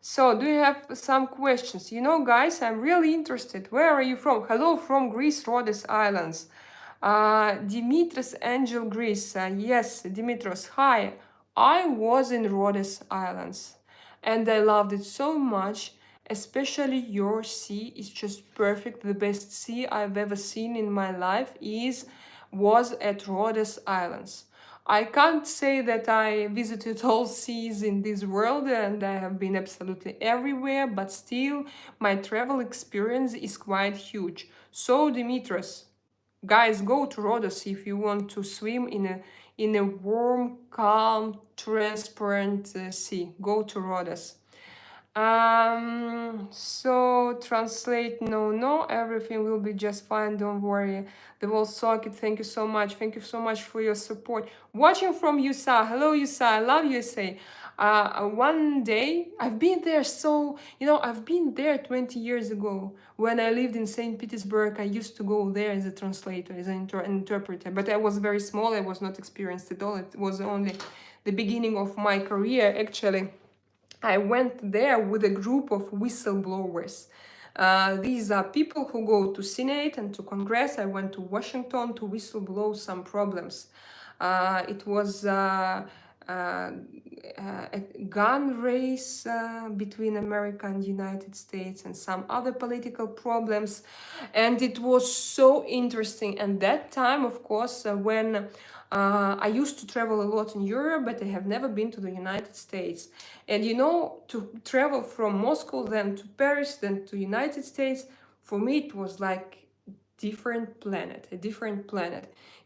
So, do you have some questions? You know, guys, I'm really interested. Where are you from? Hello from Greece, Rhodes Islands. Dimitris Angel Greece. Yes, Dimitros. Hi. I was in Rhodes Islands and I loved it so much. Especially your sea is just perfect. The best sea I've ever seen in my life was at Rhodes Islands. I can't say that I visited all seas in this world and I have been absolutely everywhere, but still my travel experience is quite huge. So Dimitros, guys, go to Rhodes if you want to swim in a warm, calm, transparent sea. Go to Rhodes. So translate, no, everything will be just fine, don't worry. The wall socket, thank you so much for your support. Watching from USA, hello USA, I love USA. One day, I've been there, I've been there 20 years ago. When I lived in Saint Petersburg, I used to go there as a translator, as an interpreter, but I was very small, I was not experienced at all. It was only the beginning of my career, actually. I went there with a group of whistleblowers. These are people who go to Senate and to Congress. I went to Washington to whistleblow some problems. It was a gun race between America and United States and some other political problems. And it was so interesting. And that time, of course, when I used to travel a lot in Europe, but I have never been to the United States. And to travel from Moscow, then to Paris, then to United States, for me it was like a different planet.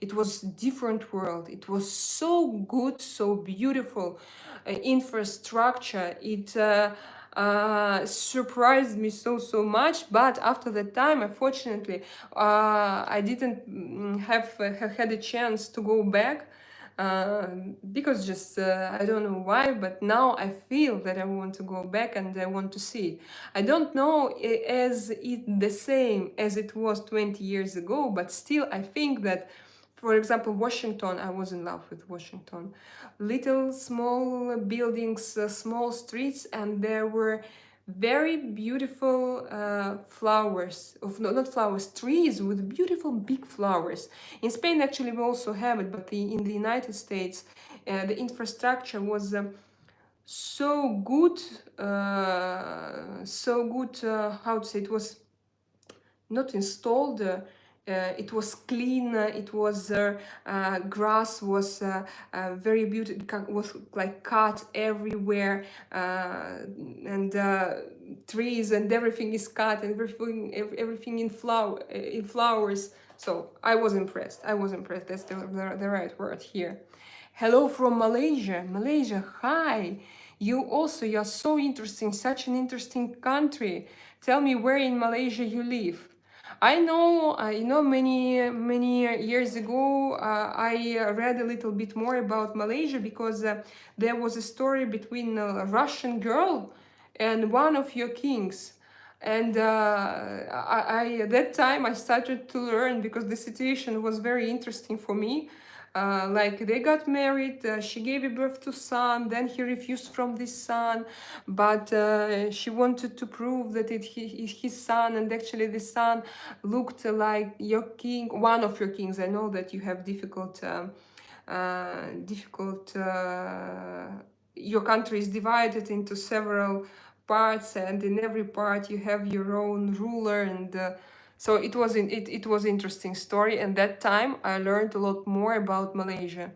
It was a different world. It was so good, so beautiful. Infrastructure. It surprised me so much. But after that time, unfortunately, I didn't have had a chance to go back. Because just I don't know why, but now I feel that I want to go back and I want to see it. I don't know as it the same as it was 20 years ago, but still I think that, for example, Washington, I was in love with Washington. Little small buildings, small streets, and there were very beautiful flowers, of no, not flowers, trees with beautiful big flowers. In Spain, actually, we also have it, but in the United States, the infrastructure was so good, how to say, it was not installed. It was clean. It was grass was very beautiful. Was like cut everywhere, and trees and everything is cut and everything in flowers. So I was impressed. I was impressed. That's the right word here. Hello from Malaysia. Malaysia, hi. You're so interesting. Such an interesting country. Tell me where in Malaysia you live. I know, many years ago, I read a little bit more about Malaysia because there was a story between a Russian girl and one of your kings. And at that time I started to learn because the situation was very interesting for me. Like they got married, she gave birth to son, then he refused from this son, but she wanted to prove that it is his son, and actually the son looked like your king, one of your kings. I know that you have difficult. Your country is divided into several parts, and in every part you have your own ruler, and so it was interesting story. And that time I learned a lot more about Malaysia,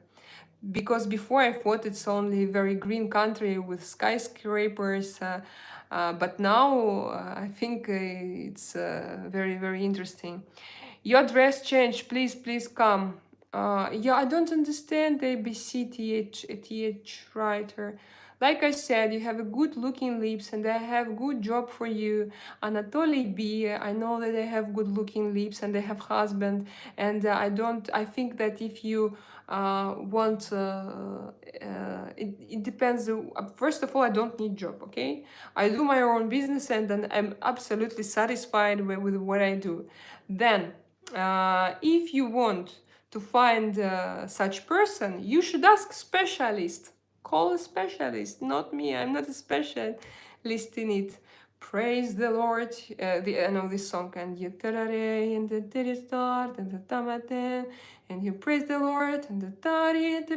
because before I thought it's only a very green country with skyscrapers, but now I think it's very interesting. Your dress changed, please come. Yeah, I don't understand the ABCTH writer. Like I said, you have a good looking lips and I have good job for you. Anatoly B, I know that they have good looking lips and they have husband, and I think that if you want, it depends. First of all, I don't need job, okay? I do my own business and then I'm absolutely satisfied with what I do. Then, if you want to find such person, you should ask specialist. Call a specialist, not me. I'm not a specialist in it. Praise the Lord. I know this song. And you and the did it start and the tamate and you praise the Lord and the tari and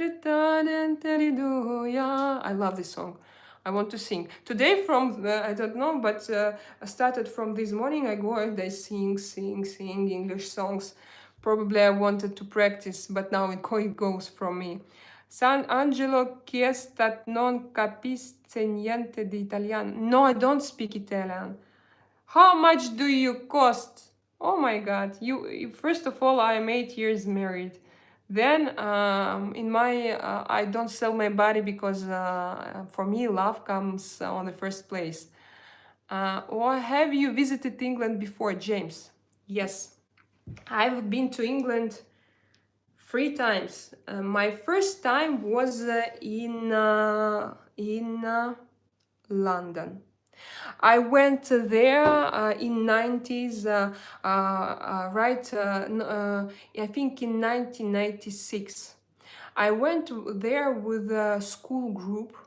I love this song. I want to sing today from I don't know, but I started from this morning. I go and I sing English songs. Probably I wanted to practice, but now it goes from me. San Angelo chiestat non capisce niente di italiano. No, I don't speak Italian. How much do you cost? Oh my God! You first of all, I am 8 years married. Then in my I don't sell my body because for me love comes on the first place. Or have you visited England before, James? Yes, I've been to England 3 times. My first time was in London. I went there in 90s, I think in 1996. I went there with a school group,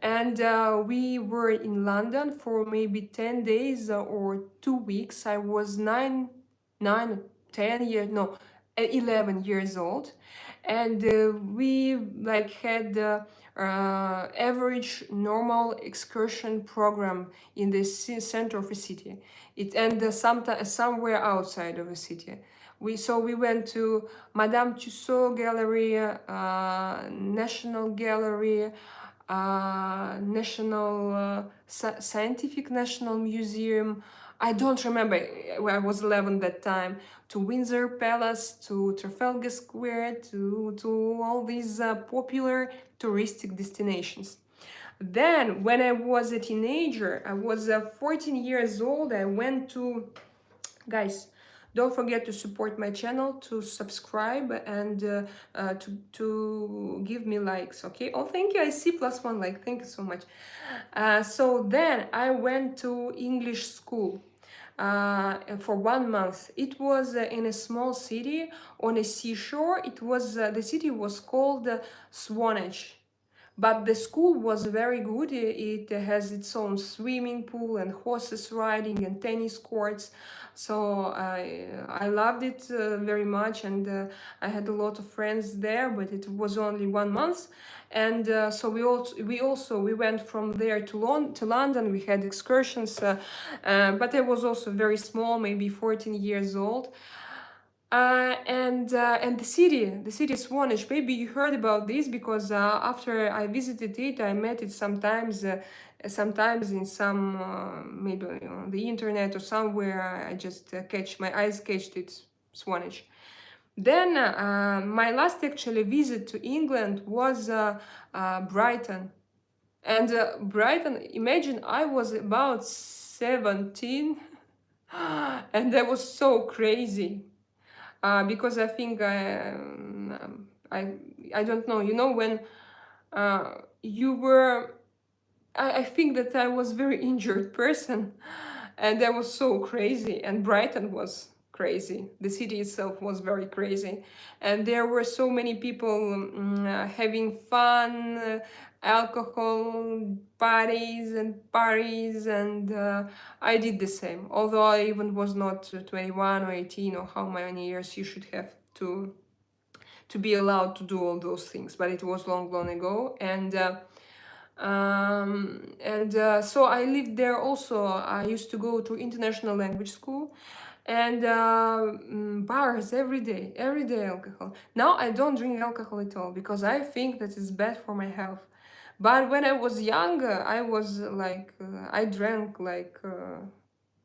and we were in London for maybe 10 days or 2 weeks. I was 10 years, no, 11 years old, and we like had average normal excursion program in the center of a city. It and somewhere outside of a city. We went to Madame Tussauds Gallery, National Gallery, Scientific National Museum. I don't remember. I was 11 that time. To Windsor Palace, to Trafalgar Square, to all these popular touristic destinations. Then, when I was a teenager, I was 14 years old. I went to, guys, don't forget to support my channel, to subscribe, and to give me likes, okay? Oh, thank you. I see +1 like. Thank you so much. So then I went to English school for 1 month. It was in a small city on a seashore. It was the city was called Swanage. But the school was very good. It has its own swimming pool and horses riding and tennis courts. So I loved it very much, and I had a lot of friends there. But it was only 1 month, and so we went from there to London. We had excursions, but I was also very small, maybe 14 years old. And the city Swanage. Maybe you heard about this because after I visited it, I met it sometimes in some maybe on the internet or somewhere. I just catch my eyes catched it, Swanage. Then my last actually visit to England was Brighton. And Brighton, imagine I was about 17 and that was so crazy. Because I think I don't know, you know, when you were, I think that I was very injured person, and that was so crazy. And Brighton was crazy. The city itself was very crazy, and there were so many people having fun, alcohol parties, and I did the same. Although I even was not 21 or 18 or how many years you should have to be allowed to do all those things, but it was long, long ago. So I lived there also. I used to go to international language school, and bars every day alcohol. Now I don't drink alcohol at all because I think that it's bad for my health. But when I was younger, I was like I drank like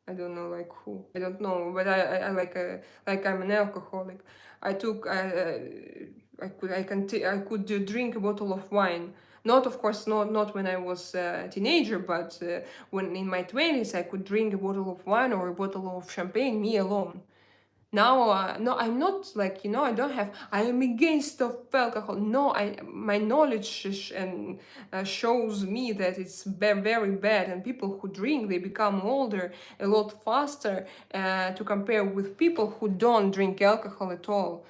I don't know like who, I don't know, but I like I'm an alcoholic. I took I could drink a bottle of wine. Not, of course, not when I was a teenager, but when in my 20s I could drink a bottle of wine or a bottle of champagne, me alone. Now no, I'm not like, you know, I don't have, I am against of alcohol. No, my knowledge and shows me that it's very bad, and people who drink, they become older a lot faster to compare with people who don't drink alcohol at all.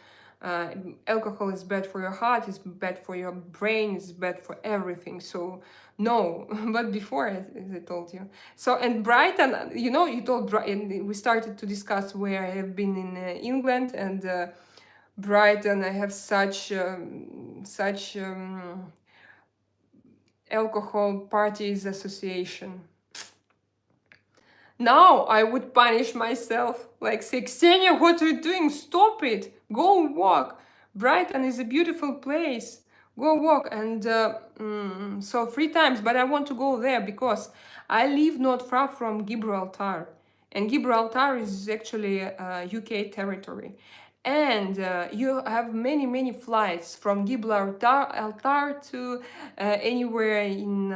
Alcohol is bad for your heart, it's bad for your brain, it's bad for everything. So no. But before, as I told you. So, and Brighton, you know, you told Brighton, we started to discuss where I have been in England, and Brighton, I have such alcohol parties association. Now I would punish myself, like say, Ksenia, what are you doing? Stop it. Go walk. Brighton is a beautiful place. Go walk. And so 3 times, but I want to go there because I live not far from Gibraltar. And Gibraltar is actually UK territory. And you have many flights from Gibraltar to anywhere in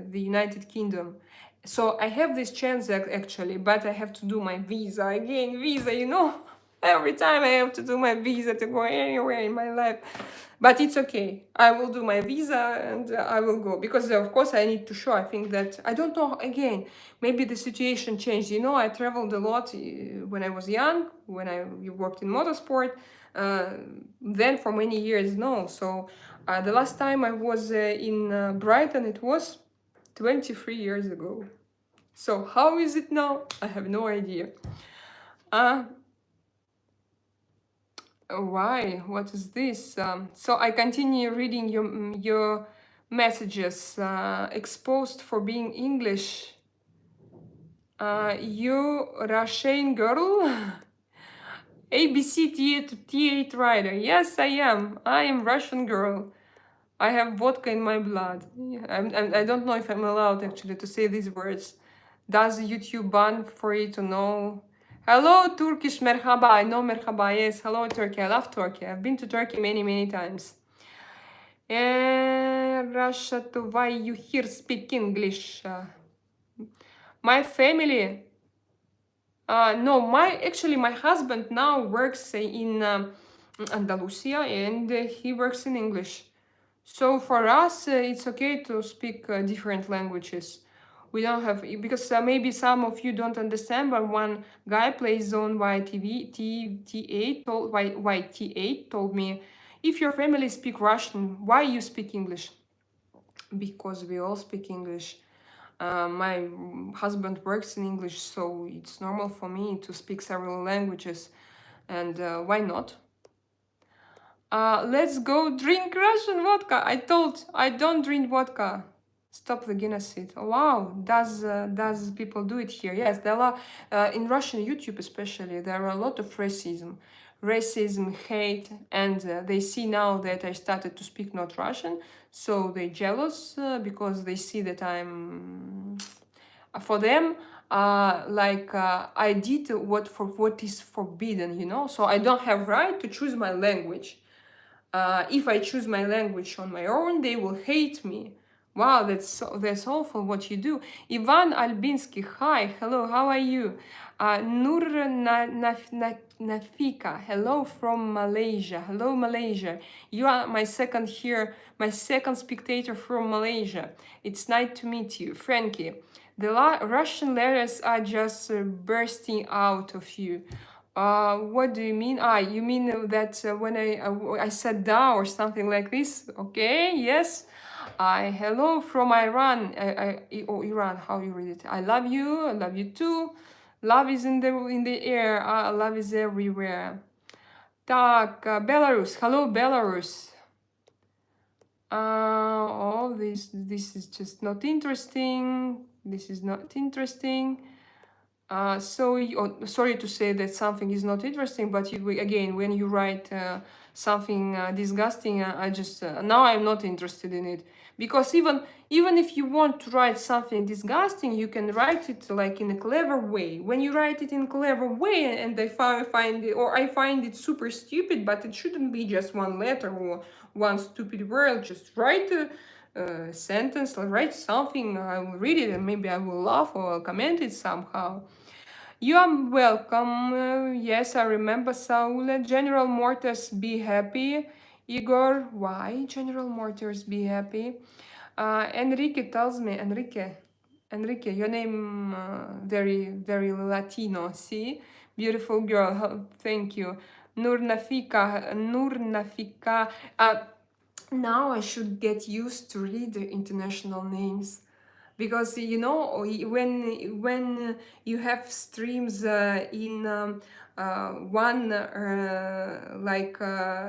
the United Kingdom. So I have this chance actually, but I have to do my visa again. Visa, you know, every time I have to do my visa to go anywhere in my life. But it's okay. I will do my visa and I will go because of course I need to show. I think that I don't know. Again, maybe the situation changed. You know, I traveled a lot when I was young, when I worked in motorsport. Then for many years, no. So the last time I was in Brighton, it was 23 years ago. So how is it now? I have no idea. Why? What is this? So I continue reading your messages. Exposed for being English. You Russian girl? ABC T8 rider. Yes, I am. I am Russian girl. I have vodka in my blood. I don't know if I'm allowed actually to say these words. Does YouTube ban for you to know? Hello, Turkish merhaba. I know merhaba. Yes, hello, Turkey. I love Turkey. I've been to Turkey many times. Russia, to why you here speak English? My family. No, my husband now works in Andalusia, and he works in English. So for us, it's okay to speak different languages. We don't have, because maybe some of you don't understand, but one guy plays on YTV, YT8 told me, if your family speak Russian, why you speak English? because we all speak English. My husband works in English, so it's normal for me to speak several languages, and why not? Let's go drink Russian vodka. I don't drink vodka. Stop the genocide. Oh, wow, does people do it here? Yes, there are in Russian YouTube especially. There are a lot of racism, hate, and they see now that I started to speak not Russian, so they jealous because they see that I'm for them I did what is forbidden, you know. So I don't have right to choose my language. If I choose my language on my own, they will hate me. Wow, that's awful what you do. Ivan Albinsky, hi, hello, how are you? Nafika, hello from Malaysia. Hello, Malaysia. You are my second here, my second spectator from Malaysia. It's nice to meet you, Frankie. The Russian letters are just bursting out of you. What do you mean? You mean that when I said da or something like this? Okay, yes. Hello from Iran. Iran, how you read it? I love you. I love you too. Love is in the air. Love is everywhere. Так, Belarus. Hello, Belarus. This is just not interesting. This is not interesting. Sorry to say that something is not interesting, but again, when you write something disgusting, I just now I'm not interested in it, because even if you want to write something disgusting, you can write it like in a clever way. When you write it in a clever way, and I find it super stupid, but it shouldn't be just one letter or one stupid word. Just write a sentence, or write something. I will read it and maybe I will laugh or comment it somehow. You are welcome. Yes, I remember Saul. General Motors, be happy. Igor, why General Motors, be happy? Enrique tells me, Enrique, your name very, very Latino. See, beautiful girl. Thank you. Nur Nafika. Now I should get used to read the international names, because you know when you have streams in one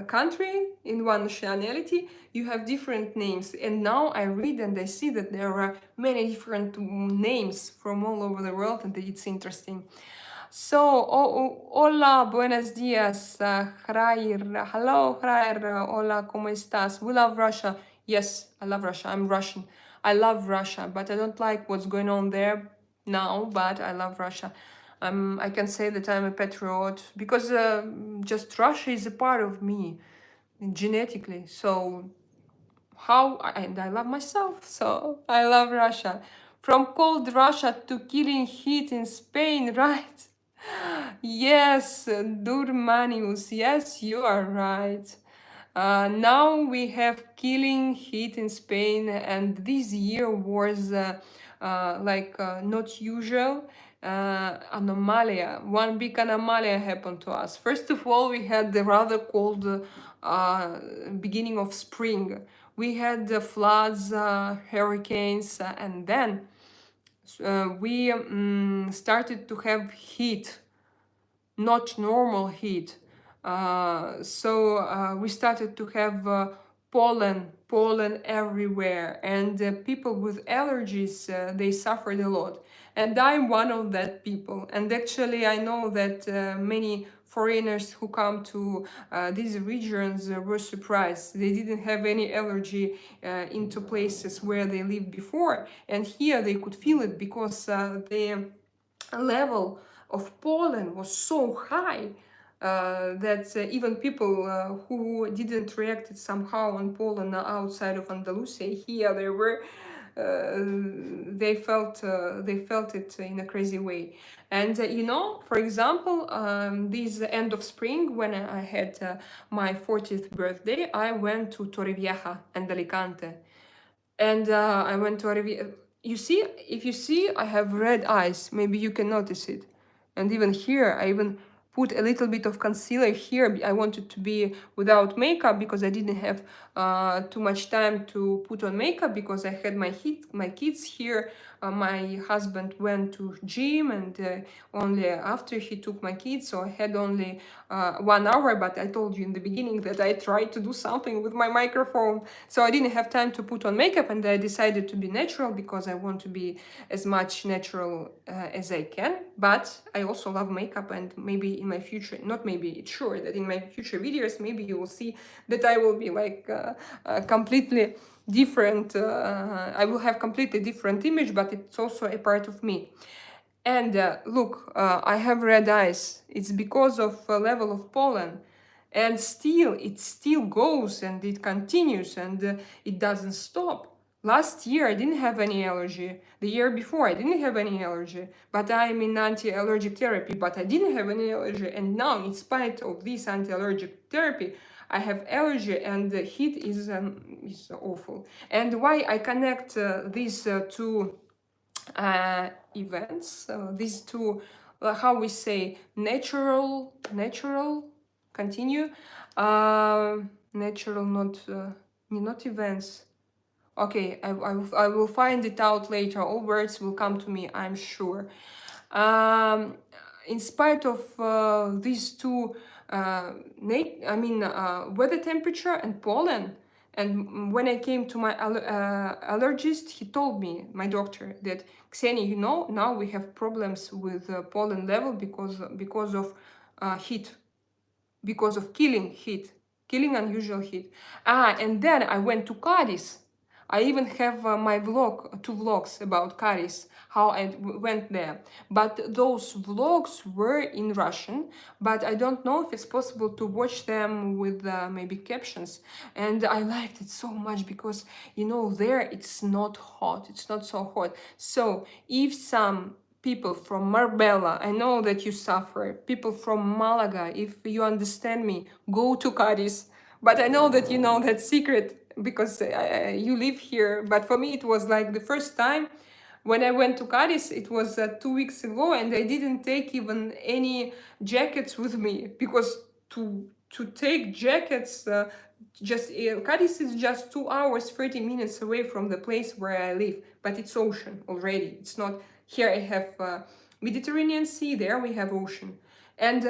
country, in one nationality, you have different names, and now I read and I see that there are many different names from all over the world, and it's interesting. So, hola, buenos días, Hrair. Hello, Hrair. Hola, ¿cómo estás? We love Russia. Yes, I love Russia. I'm Russian. I love Russia, but I don't like what's going on there now, but I love Russia. I can say that I'm a patriot because just Russia is a part of me genetically. So, and I love myself, so I love Russia. From cold Russia to killing heat in Spain, right? Yes, Durmanius, yes, you are right. Now we have killing heat in Spain, and this year was not usual. Anomalia, one big anomalia happened to us. First of all, we had the rather cold beginning of spring. We had the floods, hurricanes, and then we started to have heat, not normal heat. So we started to have pollen everywhere, and people with allergies, they suffered a lot. And I'm one of that people. And actually, I know that many foreigners who come to these regions were surprised. They didn't have any allergy into places where they lived before, and here they could feel it because the level of pollen was so high that even people who didn't react somehow on pollen outside of Andalusia, here they were, they felt it in a crazy way. And for example, this end of spring, when I had my 40th birthday, I went to Torrevieja and Alicante. And I went to Torrevieja. You see, if you see, I have red eyes. Maybe you can notice it. And even here, I even put a little bit of concealer here. I wanted to be without makeup because I didn't have too much time to put on makeup because I had my kids here. My husband went to gym, and only after he took my kids, so I had only 1 hour. But I told you in the beginning that I tried to do something with my microphone, so I didn't have time to put on makeup, and I decided to be natural because I want to be as much natural as I can. But I also love makeup, and maybe in my future, not maybe, it's sure that in my future videos, maybe you will see that I will be like completely different. I will have completely different image, but it's also a part of me. And look, I have red eyes. It's because of level of pollen, and still it still goes and it continues, and it doesn't stop. Last year I didn't have any allergy. The year before I didn't have any allergy, but I'm in anti-allergic therapy, but I didn't have any allergy. And now, in spite of this anti-allergic therapy, I have allergy, and the heat is awful. And why I connect these two events, these two, how we say, natural, continue, natural, not events. Okay, I will find it out later. All words will come to me, I'm sure. In spite of these two, weather temperature and pollen, and when I came to my allergist, he told me, my doctor, that Ksenia, you know, now we have problems with pollen level because of heat, because of killing unusual heat. And then I went to Cadiz. I even have my two vlogs about Cadiz, how I went there. But those vlogs were in Russian, but I don't know if it's possible to watch them with maybe captions. And I liked it so much because, you know, there it's not hot, it's not so hot. So if some people from Marbella, I know that you suffer. People from Malaga, if you understand me, go to Cadiz. But I know that you know that secret because you live here. But for me, it was like the first time when I went to Cadiz. It was 2 weeks ago, and I didn't take even any jackets with me because to take jackets, Cadiz is just 2 hours 30 minutes away from the place where I live, but it's ocean already. It's not here. I have Mediterranean Sea. There we have ocean, and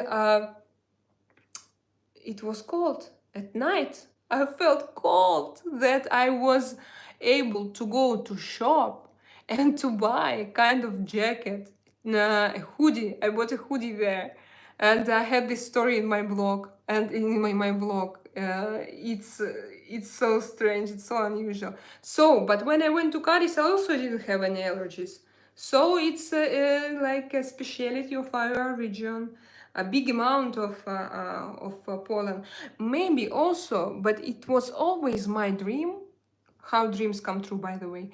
it was cold at night. I felt cold that I was able to go to shop and to buy kind of jacket, a hoodie. I bought a hoodie there, and I had this story in my blog and in my vlog. It's so strange. It's so unusual. So, but when I went to Cadiz, I also didn't have any allergies. So it's like a speciality of our region, a big amount of pollen. Maybe also, but it was always my dream. How dreams come true, by the way.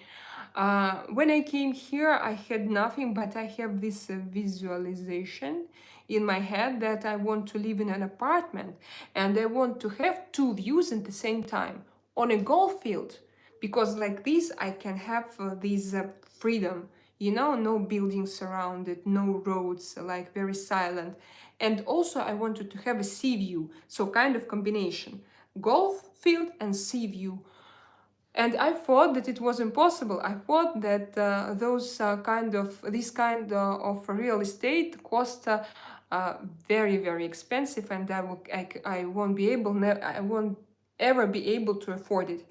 When I came here, I had nothing, but I have this visualization in my head that I want to live in an apartment, and I want to have two views at the same time on a golf field, because like this I can have this freedom, you know, no buildings around it, no roads, like very silent. And also I wanted to have a sea view, so kind of combination, golf field and sea view. And I thought that it was impossible. I thought that this kind of real estate cost very, very expensive, and I won't be able, I won't ever be able to afford it.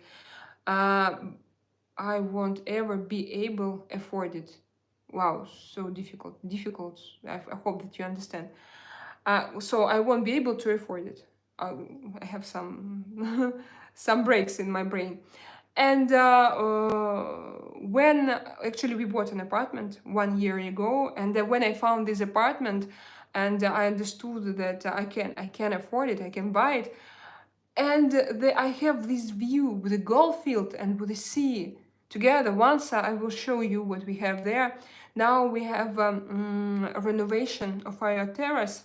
I won't ever be able afford it. Wow, so difficult. I hope that you understand. So I won't be able to afford it. I have some some breaks in my brain. And when actually we bought an apartment 1 year ago, and when I found this apartment, and I understood that I can afford it, I can buy it, and I have this view with the golf field and with the sea together. Once I will show you what we have there. Now we have a renovation of our terrace,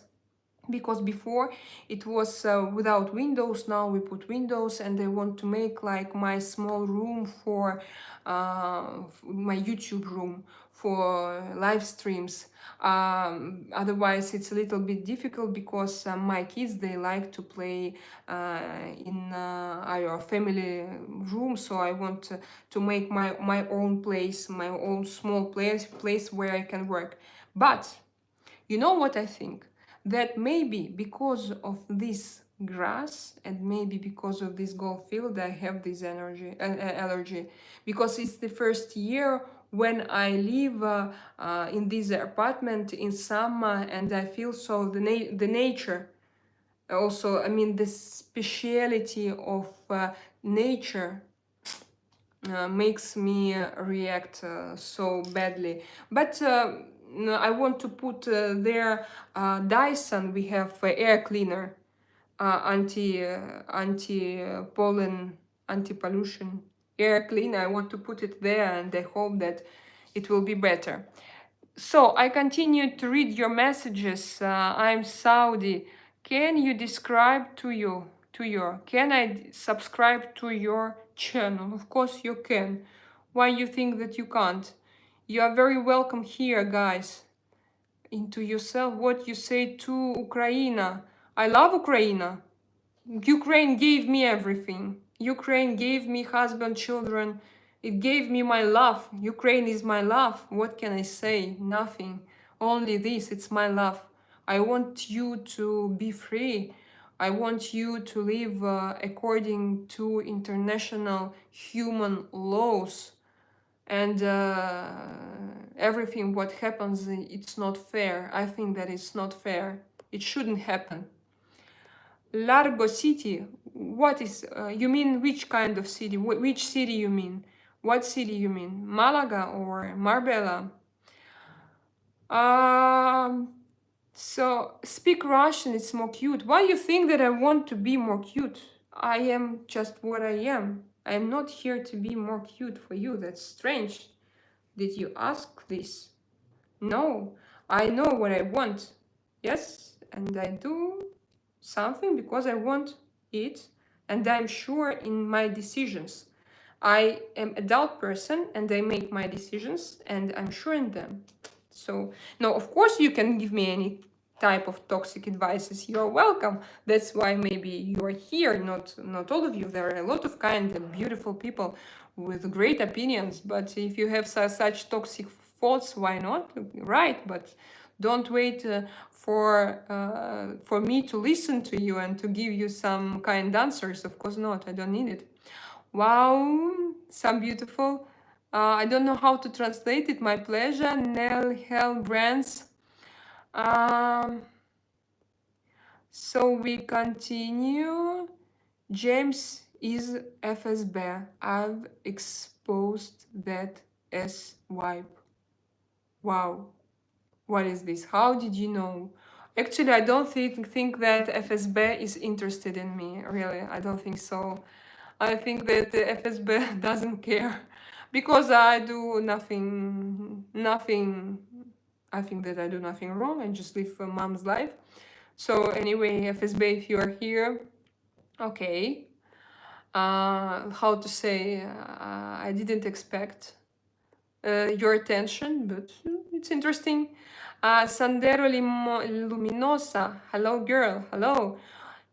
because before it was without windows. Now we put windows, and I want to make like my small room for my YouTube room for live streams. Otherwise it's a little bit difficult, because my kids, they like to play in our family room, so I want to make my own place, my own small place where I can work. But you know what I think? That maybe because of this grass, and maybe because of this golf field, I have this allergy. Because it's the first year when I live in this apartment in summer, and I feel so the nature. Also, I mean, the speciality of nature makes me react so badly. But no, I want to put there Dyson. We have air cleaner, anti pollen, anti pollution air cleaner. I want to put it there, and I hope that it will be better. So I continue to read your messages. I'm Saudi. Can you describe can I subscribe to your channel? Of course you can. Why you think that you can't? You are very welcome here, guys. Into yourself, what you say to Ukraine. I love Ukraine. Ukraine gave me everything. Ukraine gave me husband, children. It gave me my love. Ukraine is my love. What can I say? Nothing. Only this. It's my love. I want you to be free. I want you to live according to international human laws. And everything what happens, it's not fair. I think that it's not fair. It shouldn't happen. Largo city. What is, you mean which kind of city? Which city you mean? What city you mean? Malaga or Marbella? So speak Russian, it's more cute. Why you think that I want to be more cute? I am just what I am. I am not here to be more cute for you. That's strange. Did you ask this? No, I know what I want. Yes, and I do something because I want it, and I'm sure in my decisions. I am adult person, and I make my decisions, and I'm sure in them. So no, of course you can give me any type of toxic advices. You're welcome. That's why maybe you're here. Not all of you. There are a lot of kind and beautiful people with great opinions. But if you have such toxic thoughts, why not? Right, but don't wait for me to listen to you and to give you some kind answers. Of course not. I don't need it. Wow, some beautiful. I don't know how to translate it. My pleasure. Nell Hell Brands. So we continue. James is FSB. I've exposed that as wipe. Wow. What is this? How did you know? Actually, I don't think that FSB is interested in me. Really, I don't think so. I think that the FSB doesn't care, because I do nothing. I think that I do nothing wrong. I just live mom's life. So anyway, FSB, if you are here, okay. How to say? I didn't expect your attention, but it's interesting. Sandero Luminosa, hello girl, hello.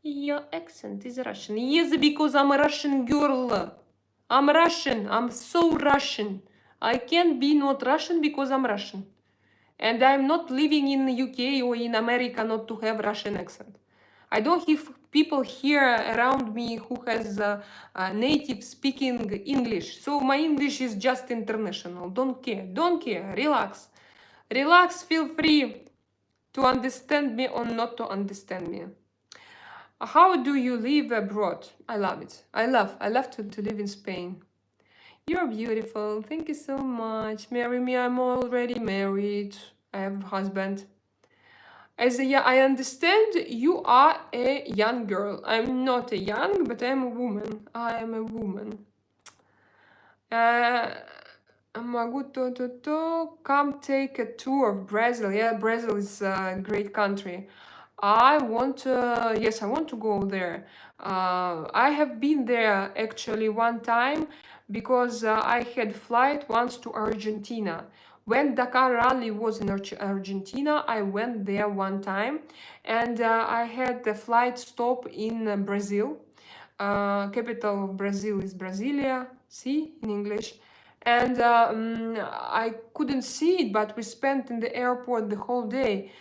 Your accent is Russian. Yes, because I'm a Russian girl. I'm Russian. I'm so Russian. I can't be not Russian because I'm Russian. And I'm not living in the UK or in America not to have Russian accent. I don't have people here around me who has native speaking English. So my English is just international. Don't care. Don't care. Relax. Relax. Feel free to understand me or not to understand me. How do you live abroad? I love it. I love to live in Spain. You're beautiful. Thank you so much. Marry me. I'm already married. I have a husband. I understand you are a young girl. I'm not a young, but I'm a woman. I am a woman. Могу come take a tour of Brazil. Yeah, Brazil is a great country. I want to, yes, I want to go there. I have been there actually one time because I had flight once to Argentina. When Dakar Rally was in Argentina, I went there one time, and I had the flight stop in Brazil. Capital of Brazil is Brasilia, see in English. And I couldn't see it, but we spent in the airport the whole day.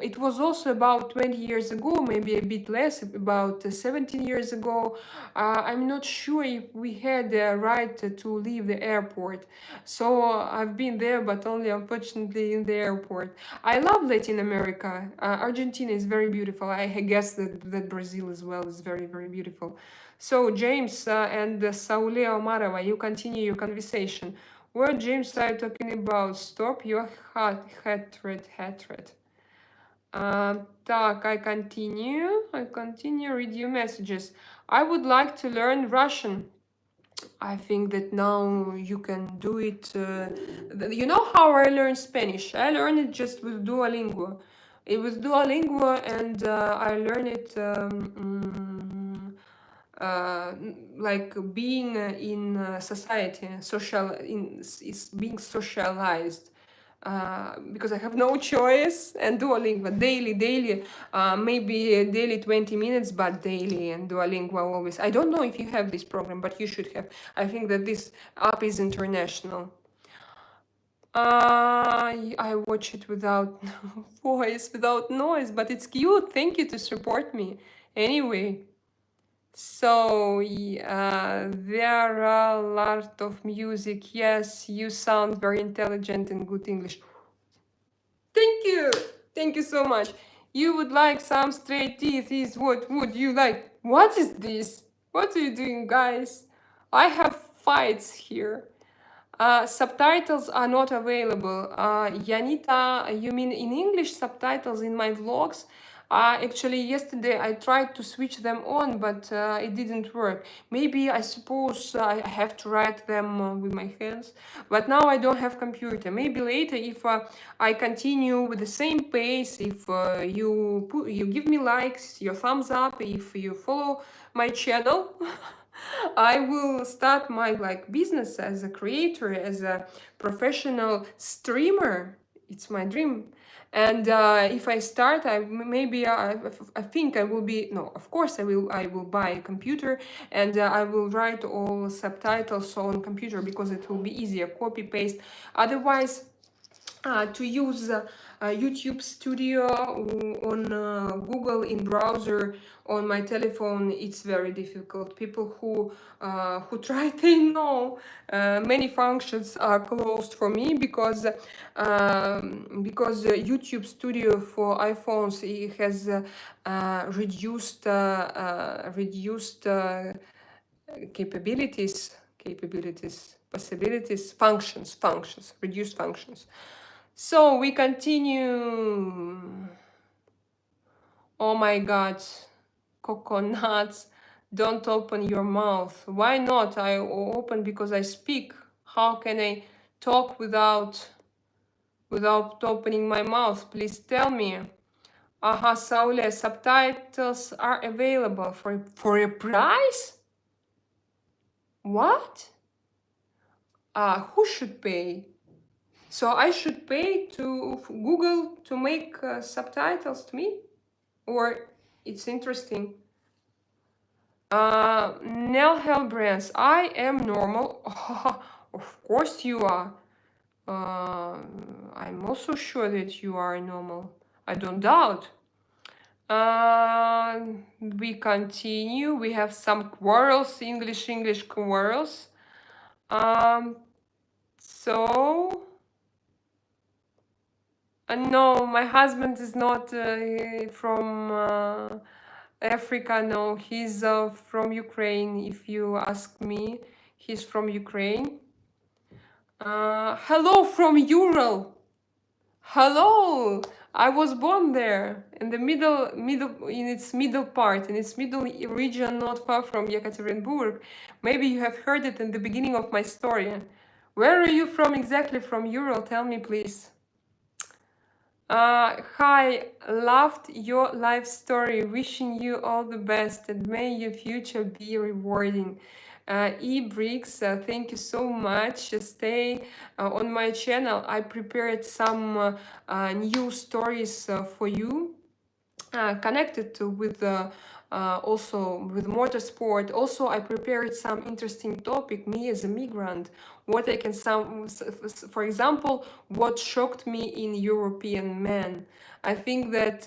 It was also about 20 years ago, maybe a bit less, about 17 years ago. I'm not sure if we had the right to leave the airport. So I've been there, but only unfortunately in the airport. I love Latin America. Argentina is very beautiful. I guess that Brazil as well is very, very beautiful. So James and Saule Omarova, you continue your conversation. What James are talking about? Stop your hatred. Так, I continue, read your messages. I would like to learn Russian. I think that now you can do it. You know how I learned Spanish? I learned it just with Duolingo. With Duolingo, and I learned it like being in society, is being socialized. Because I have no choice, and Duolingo daily, maybe daily 20 minutes, but daily, and Duolingo always. I don't know if you have this program, but you should have. I think that this app is international. I watch it without voice, without noise, but it's cute. Thank you to support me. Anyway, so there are a lot of music. Yes, you sound very intelligent and good English. Thank you so much. You would like some straight teeth is what would you like? What is this? What are you doing, guys? I have fights here. Subtitles are not available. Yanita, you mean in English subtitles in my vlogs? Actually, yesterday I tried to switch them on, but it didn't work. Maybe I suppose I have to write them with my hands. But now I don't have computer. Maybe later, if I continue with the same pace, if you give me likes, your thumbs up, if you follow my channel. I will start my business as a creator, as a professional streamer. It's my dream. And if I start, I think I will be, no, of course I will buy a computer, and I will write all subtitles on computer because it will be easier, copy paste. Otherwise, to use YouTube Studio on Google in browser on my telephone, it's very difficult. People who try, they know many functions are closed for me because YouTube Studio for iPhones, it has reduced possibilities, functions, reduced functions. So we continue. Oh my God, coconuts, don't open your mouth. Why not? I open because I speak. How can I talk without opening my mouth? Please tell me. Aha, Saule, subtitles are available for a price? What? Who should pay? So I should pay to Google to make subtitles to me? Or it's interesting. Nell Hellbrands, I am normal. Of course you are. I'm also sure that you are normal. I don't doubt. We continue. We have some quarrels, English quarrels. So... no, my husband is not from Africa. No, he's from Ukraine. If you ask me, he's from Ukraine. Hello from Ural. Hello. I was born there in the in its middle part, in its middle region, not far from Yekaterinburg. Maybe you have heard it in the beginning of my story. Where are you from exactly? From Ural? Tell me, please. Hi, loved your life story. Wishing you all the best and may your future be rewarding. Briggs, thank you so much. Stay on my channel. I prepared some new stories for you connected with also with motorsport. Also, I prepared some interesting topic. Me as a migrant, what I can for example, what shocked me in European men. I think that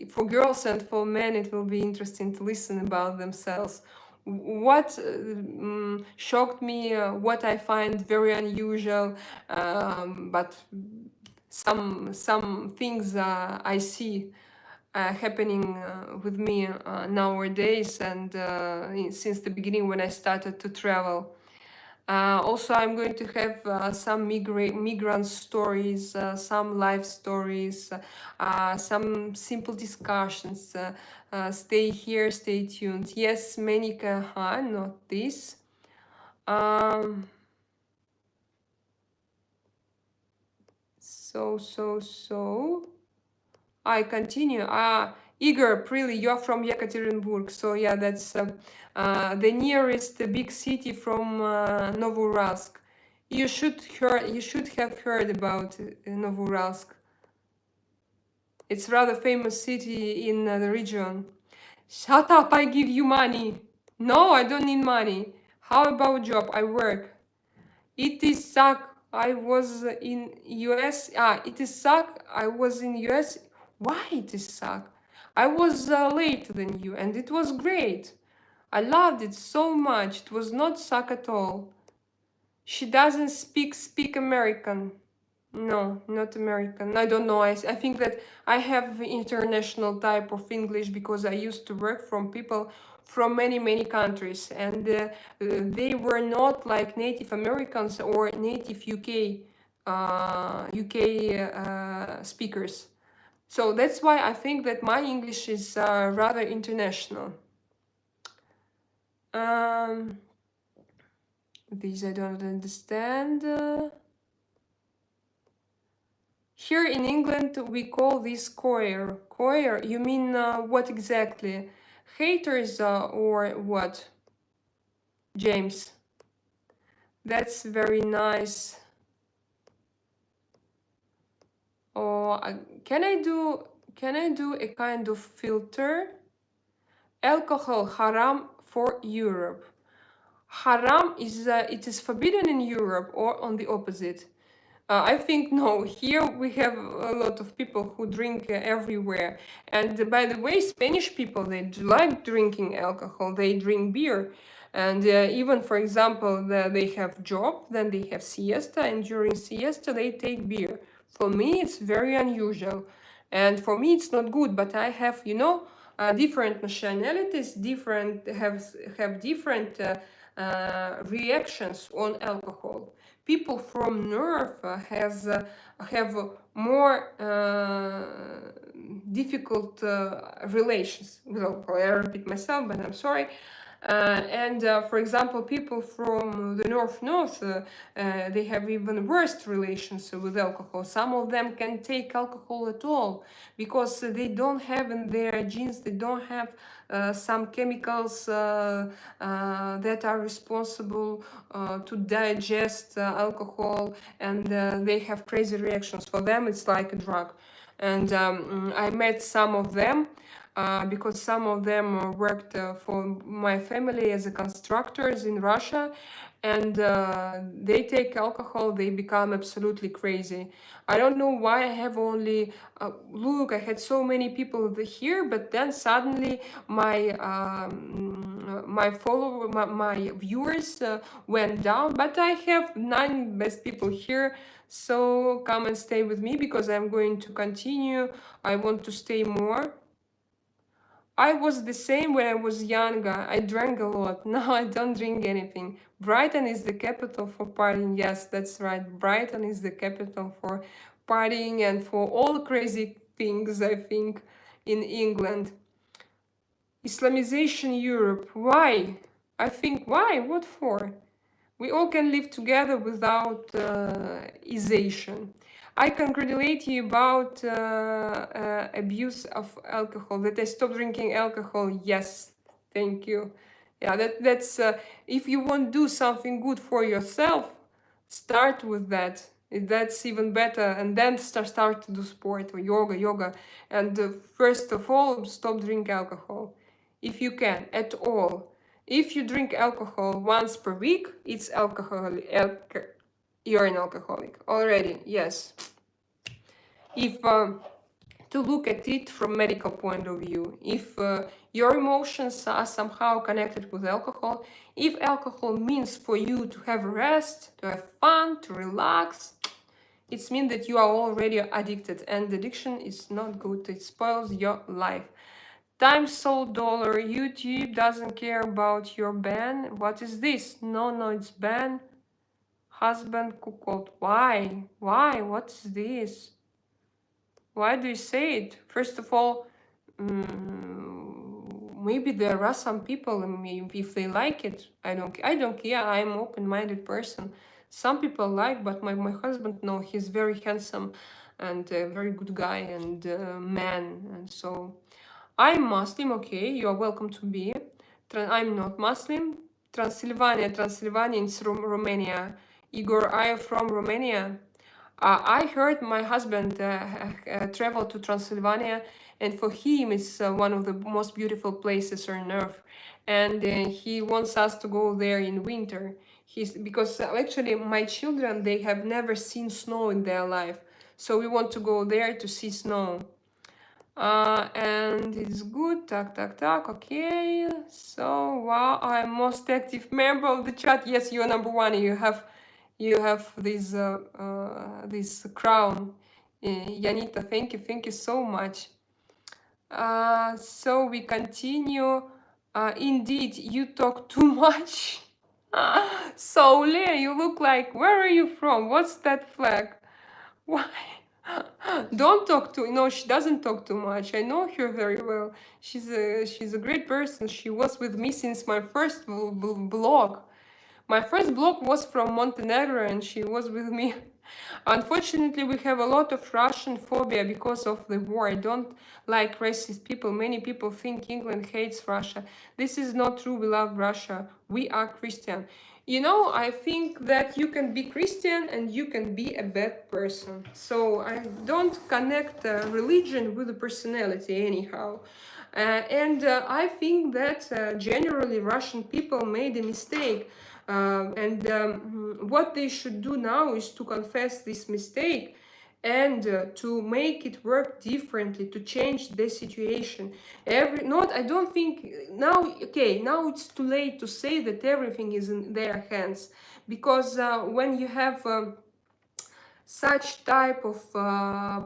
for girls and for men, it will be interesting to listen about themselves. What shocked me, what I find very unusual, but some things I see happening with me nowadays and since the beginning when I started to travel. Also, I'm going to have some migrant stories, some life stories, some simple discussions. Stay here, stay tuned. Yes, Menika, not this. So. I continue. Igor, really, you're from Yekaterinburg. So yeah, that's the nearest big city from Novouralsk. You should have heard about Novouralsk. It's rather famous city in the region. Shut up! I give you money. No, I don't need money. How about job? I work. It is suck. I was in US. It is suck. I was in US. Why it is suck? I was later than you, and it was great. I loved it so much. It was not suck at all. She doesn't speak American. No, not American. I don't know. I think that I have international type of English because I used to work from people from many countries, and they were not like native Americans or native UK speakers. So that's why I think that my English is rather international. These I don't understand. Here in England, we call this choir. Choir, you mean what exactly? Haters or what? James. That's very nice. Oh, can I do a kind of filter? Alcohol haram for Europe. Haram is it is forbidden in Europe or on the opposite? I think no. Here we have a lot of people who drink everywhere. And by the way, Spanish people, they like drinking alcohol. They drink beer. And even, for example, they have job, then they have siesta, and during siesta they take beer. For me, it's very unusual. And for me, it's not good. But I have, different nationalities, have different reactions on alcohol. People from North have more difficult relations with alcohol. I repeat myself, but I'm sorry. And for example, people from the north, they have even worse relations with alcohol. Some of them can take alcohol at all because they don't have in their genes, they don't have some chemicals that are responsible to digest alcohol, and they have crazy reactions. For them, it's like a drug. And I met some of them because some of them worked for my family as a constructors in Russia, and they take alcohol, they become absolutely crazy. I don't know why I have only look, I had so many people here, but then suddenly my my viewers went down, but I have 9 best people here. So come and stay with me because I'm going to continue. I want to stay more. I was the same when I was younger. I drank a lot. Now I don't drink anything. Brighton is the capital for partying. Yes, that's right. Brighton is the capital for partying and for all crazy things, I think, in England. Islamization Europe. Why? I think why? What for? We all can live together without isation. I congratulate you about abuse of alcohol, that I stopped drinking alcohol. Yes, thank you. Yeah, that's if you want to do something good for yourself, start with that. That's even better, and then start to do sport or yoga, and first of all, stop drink alcohol, if you can at all. If you drink alcohol once per week, it's alcohol. You're an alcoholic already. Yes. If to look at it from medical point of view, if your emotions are somehow connected with alcohol, if alcohol means for you to have rest, to have fun, to relax, it means that you are already addicted, and addiction is not good. It spoils your life. Time sold dollar. YouTube doesn't care about your ban. What is this? No, it's ban. Husband cuckold. Why? What is this? Why do you say it? First of all, maybe there are some people, if they like it, I don't care. I'm open-minded person. Some people like, but my husband, no, he's very handsome and a very good guy and man, and so I'm Muslim. Okay, you are welcome to be. I'm not Muslim. Transylvania is Romania. Igor, are you from Romania? I heard my husband traveled to Transylvania, and for him it's one of the most beautiful places on earth. And he wants us to go there in winter. Because actually my children, they have never seen snow in their life, so we want to go there to see snow. And it's good. Tac. Okay. So wow, I'm most active member of the chat. Yes, you're number one. You have this crown. Yanita, thank you so much. So we continue. Indeed, you talk too much. So Leah, you look like, where are you from? What's that flag? Why? Don't talk too. No, she doesn't talk too much. I know her very well. She's a great person. She was with me since my first blog. My first blog was from Montenegro, and she was with me. Unfortunately, we have a lot of Russian phobia because of the war. I don't like racist people. Many people think England hates Russia. This is not true. We love Russia. We are Christian. You know, I think that you can be Christian and you can be a bad person. So I don't connect religion with the personality anyhow. I think that generally Russian people made a mistake. What they should do now is to confess this mistake and to make it work differently, to change the situation. I don't think now. Okay, now it's too late to say that everything is in their hands, because when you have such type of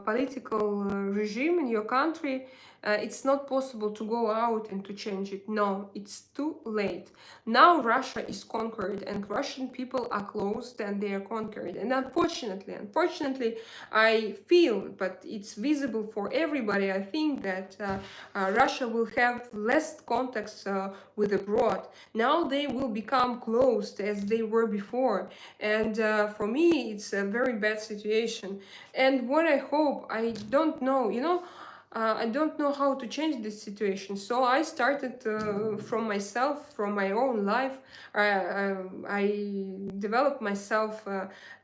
political regime in your country, it's not possible to go out and to change it. No, it's too late. Now Russia is conquered, and Russian people are closed and they are conquered. And unfortunately, I feel, but it's visible for everybody, I think that Russia will have less contacts with abroad. Now they will become closed as they were before. And for me, it's a very bad situation. And what I hope, I don't know, I don't know how to change this situation. So I started from myself, from my own life. I developed myself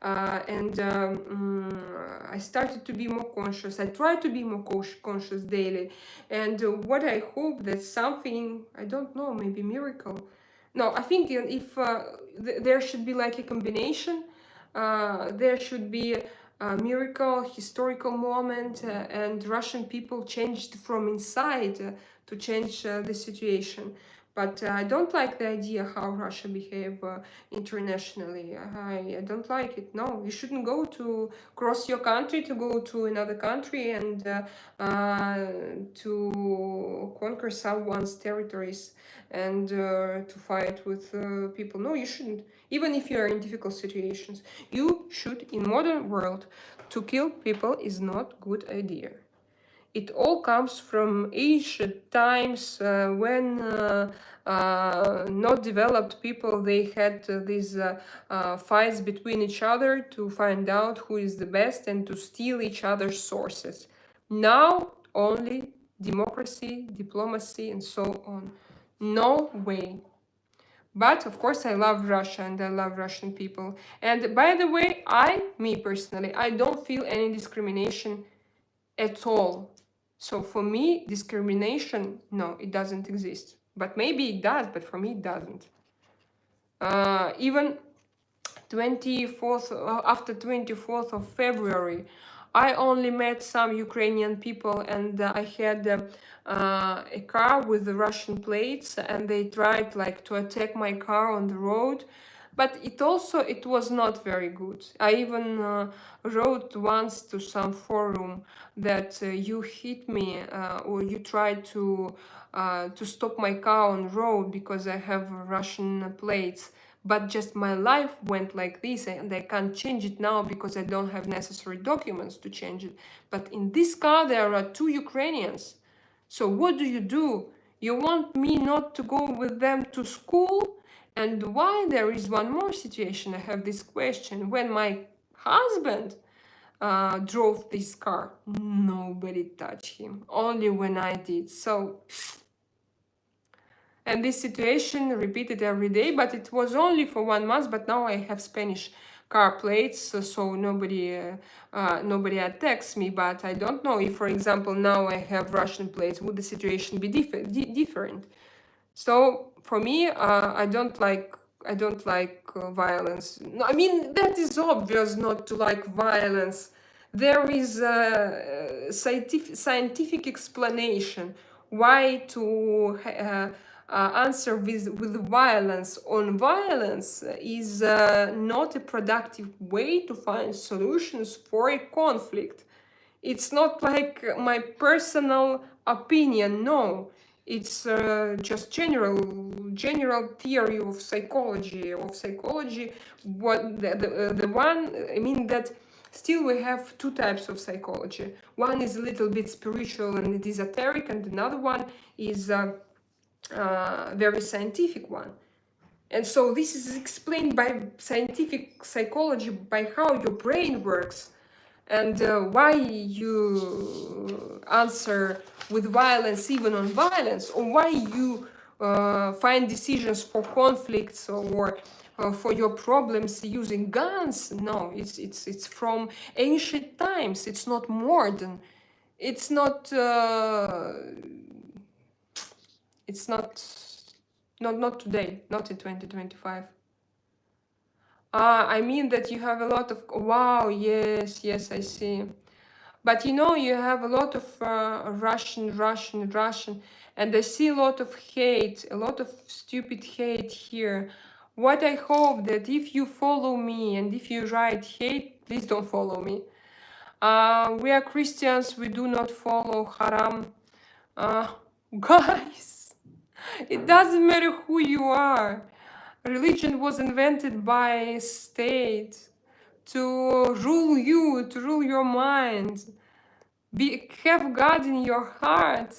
and I started to be more conscious. I try to be more conscious daily. And what I hope that something, I don't know, maybe miracle. No, I think if there should be like a combination, there should be a miracle, historical moment, and Russian people changed from inside to change the situation. But I don't like the idea how Russia behave internationally. I don't like it. No, you shouldn't go to cross your country to go to another country and to conquer someone's territories and to fight with people. No, you shouldn't. Even if you are in difficult situations, you should. In modern world, to kill people is not good idea. it all comes from ancient times when not developed people, they had these fights between each other to find out who is the best and to steal each other's sources. Now only democracy, diplomacy, and so on. No way. But of course, I love Russia and I love Russian people. And by the way, me personally, I don't feel any discrimination at all. So for me, discrimination, no, it doesn't exist. But maybe it does, but for me, it doesn't. Even 24th, after 24th of February, I only met some Ukrainian people, and I had a car with the Russian plates, and they tried like to attack my car on the road. But it was not very good. I even wrote once to some forum that you hit me or you tried to stop my car on road because I have Russian plates. But just my life went like this, and I can't change it now because I don't have necessary documents to change it. But in this car there are 2 Ukrainians. So what do? You want me not to go with them to school? And why? There is one more situation. I have this question. When my husband drove this car, nobody touched him. Only when I did. So, and this situation repeated every day, but it was only for 1 month. But now I have Spanish car plates, so nobody attacks me. But I don't know if, for example, now I have Russian plates, would the situation be different? So for me, I don't like violence. No, I mean, that is obvious not to like violence. There is a scientific explanation why to answer with violence on violence is not a productive way to find solutions for a conflict. It's not like my personal opinion, no. It's just general theory of psychology. What the one, I mean that still we have 2 types of psychology. One is a little bit spiritual and esoteric, and another one is very scientific one. And so this is explained by scientific psychology, by how your brain works, and why you answer with violence even on violence, or why you find decisions for conflicts or for your problems using guns. No, it's from ancient times. It's not modern. It's not not today, not in 2025. I mean that you have a lot of, wow, yes, I see. But you have a lot of Russian, and I see a lot of hate, a lot of stupid hate here. What I hope that if you follow me and if you write hate, please don't follow me. We are Christians, we do not follow haram. Guys, it doesn't matter who you are. Religion was invented by state to rule you, to rule your mind. Have God in your heart.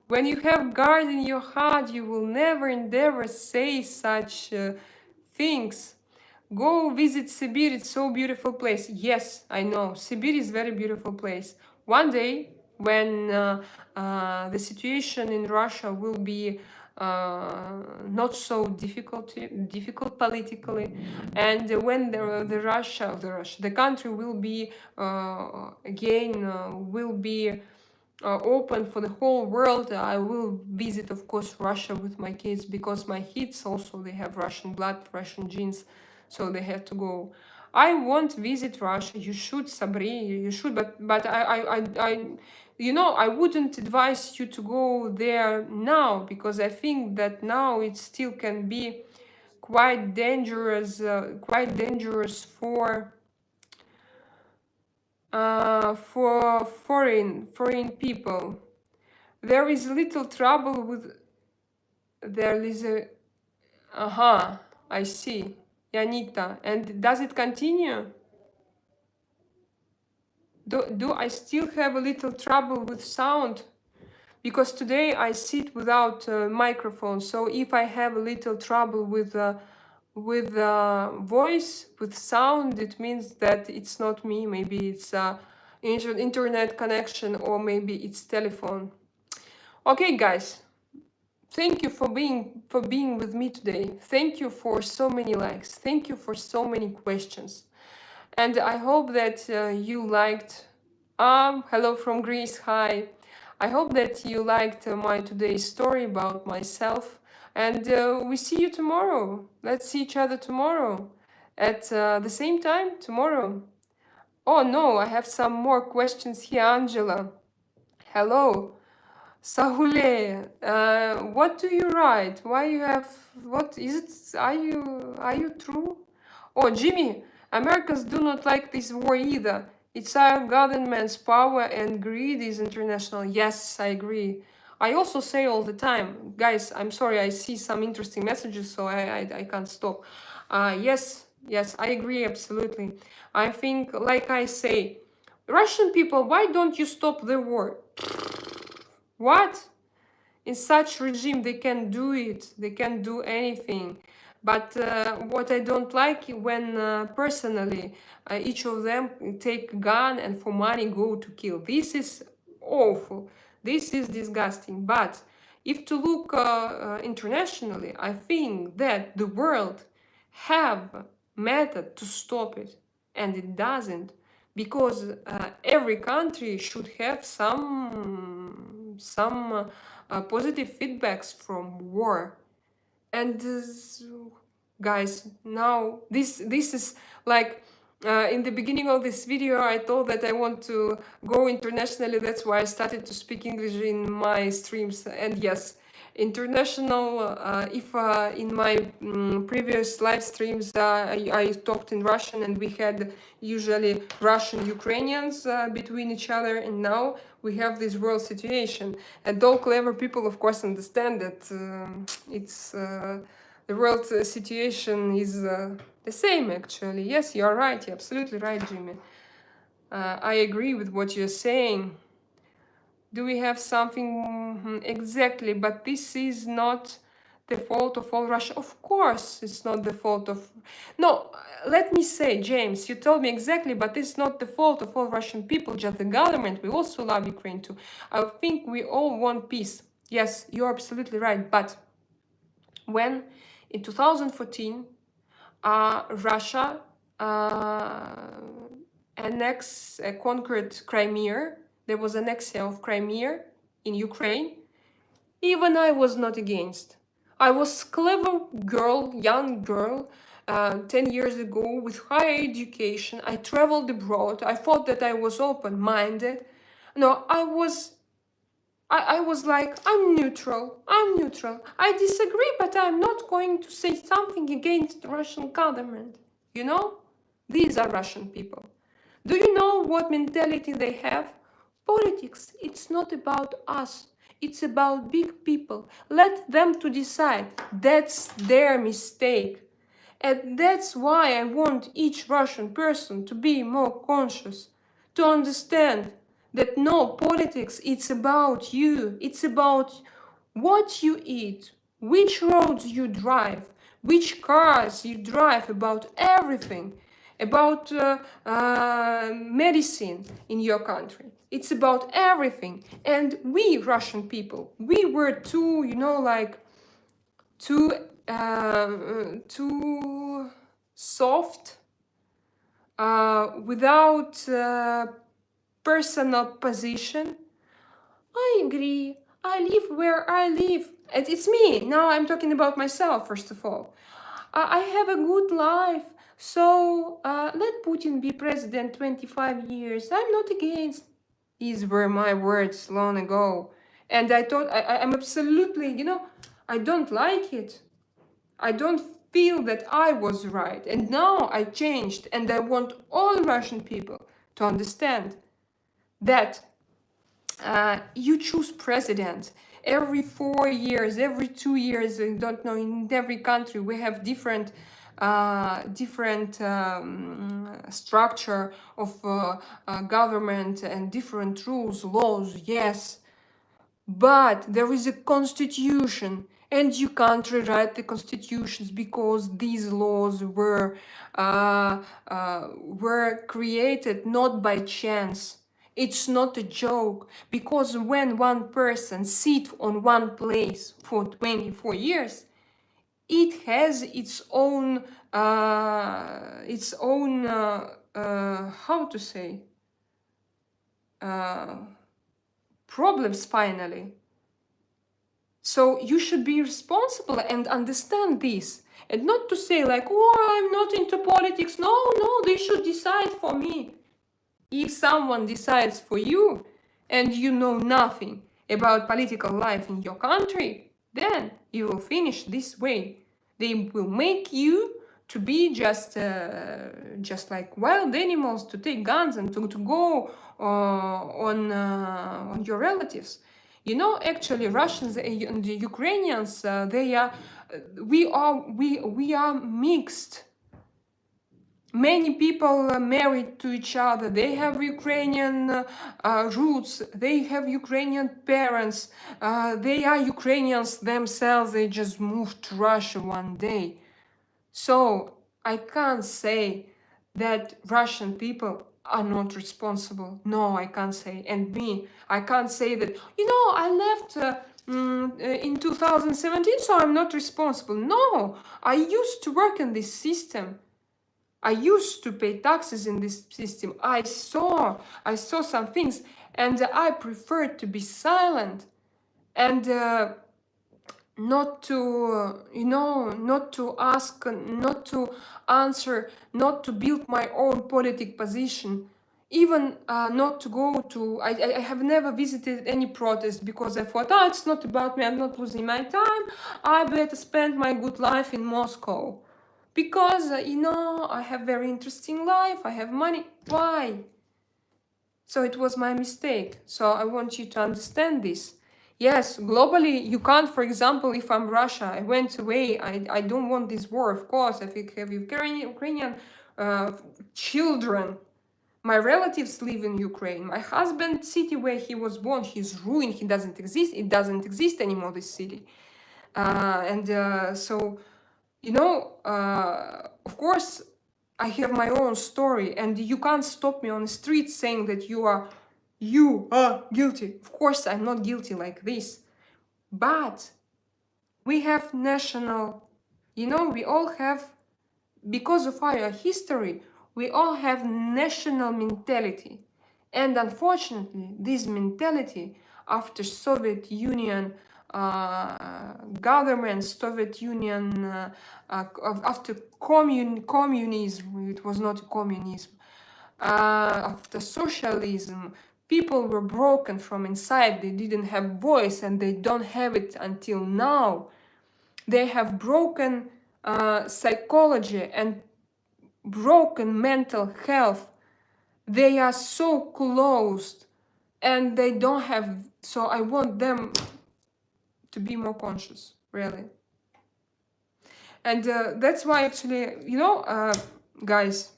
When you have God in your heart, you will never say such things. Go visit Sibir, it's so beautiful place. Yes, I know, Sibir is very beautiful place. One day, when the situation in Russia will be not so difficult politically, and when the country will be will be open for the whole world, I will visit, of course, Russia with my kids, because my kids also, they have Russian blood, Russian genes, so they have to go. I won't visit Russia. You should, Sabri, you should, but I wouldn't advise you to go there now, because I think that now it still can be quite dangerous for foreign people. There is little trouble with. There is a. I see. Yanita. And does it continue? Do I still have a little trouble with sound? Because today I sit without microphone, so if I have a little trouble with voice, with sound, it means that it's not me. Maybe it's internet connection, or maybe it's telephone. Okay, guys, thank you for being with me today. Thank you for so many likes. Thank you for so many questions. And I hope that you liked. Hello from Greece. Hi. I hope that you liked my today's story about myself. And we see you tomorrow. Let's see each other tomorrow at the same time tomorrow. Oh no, I have some more questions here, Angela. Hello. Sahule, what do you write? Why you have, what is it? Are you true? Oh, Jimmy, Americans do not like this war either. It's our government's power and greed is international. Yes, I agree. I also say all the time, guys, I'm sorry, I see some interesting messages, so I can't stop. Yes, I agree, absolutely. I think, like I say, Russian people, why don't you stop the war? What? In such regime, they can do it. They can do anything. But what I don't like when personally each of them take a gun and for money go to kill. This is awful. This is disgusting. But if to look internationally, I think that the world have method to stop it, and it doesn't, because every country should have some positive feedbacks from war. And guys, now this is like in the beginning of this video I thought that I want to go internationally. That's why I started to speak English in my streams. And yes, international, if in my previous live streams I talked in Russian, and we had usually Russian Ukrainians between each other, and now we have this world situation. And all clever people of course understand that it's the world situation is the same actually. Yes, you are right, you're absolutely right, Jimmy. I agree with what you're saying. Do we have something exactly? But this is not the fault of all Russia. Of course, it's not the fault of. No, let me say, James, you told me exactly, but it's not the fault of all Russian people, just the government. We also love Ukraine too. I think we all want peace. Yes, you're absolutely right. But when in 2014, Russia conquered Crimea. There was annexation of Crimea in Ukraine. Even I was not against. I was clever girl, young girl, 10 years ago with higher education. I traveled abroad. I thought that I was open-minded. No, I was like, I'm neutral. I disagree, but I'm not going to say something against the Russian government. You know? These are Russian people. Do you know what mentality they have? Politics, it's not about us. It's about big people. Let them to decide. That's their mistake. And that's why I want each Russian person to be more conscious, to understand that no, politics, it's about you. It's about what you eat, which roads you drive, which cars you drive, about everything, about medicine in your country. It's about everything. And we Russian people, we were too, too soft, without personal position. I agree. I live where I live. And it's me. Now I'm talking about myself, first of all. I have a good life. So let Putin be president 25 years. I'm not against. These were my words long ago. And I thought, I'm absolutely, I don't like it. I don't feel that I was right. And now I changed. And I want all Russian people to understand that you choose president every 4 years, every 2 years. I don't know, in every country we have different different structure of government and different rules, laws, yes. But there is a constitution, and you can't rewrite the constitutions because these laws were created not by chance. It's not a joke, because when one person sits on one place for 24 years, it has its own how to say, problems finally. So you should be responsible and understand this, and not to say like, oh, I'm not into politics. No, they should decide for me. If someone decides for you and you know nothing about political life in your country, then you will finish this way. They will make you to be just like wild animals, to take guns and to go on your relatives. You know, actually, Russians and the Ukrainians, we are mixed. Many people are married to each other. They have Ukrainian roots. They have Ukrainian parents. They are Ukrainians themselves. They just moved to Russia one day. So I can't say that Russian people are not responsible. No, I can't say. And me, I can't say that, I left in 2017, so I'm not responsible. No, I used to work in this system. I used to pay taxes in this system. I saw some things, and I preferred to be silent and not to ask, not to answer, not to build my own political position, even not to go to. I have never visited any protest because I thought, it's not about me. I'm not losing my time. I better spend my good life in Moscow. Because, I have very interesting life, I have money. Why? So it was my mistake. So I want you to understand this. Yes, globally, you can't, for example, if I'm Russia, I went away, I don't want this war, of course. I have Ukrainian children. My relatives live in Ukraine. My husband's city where he was born, he's ruined, he doesn't exist. It doesn't exist anymore, this city. So of course, I have my own story, and you can't stop me on the street saying that you are guilty. Of course, I'm not guilty like this. But we have national, we all have, because of our history, we all have national mentality. And unfortunately, this mentality after Soviet Union government, Soviet Union, after communism, it was not communism, after socialism, people were broken from inside. They didn't have voice, and they don't have it until now. They have broken psychology and broken mental health. They are so closed, and they don't have. So I want them to be more conscious, really. And that's why, actually, guys,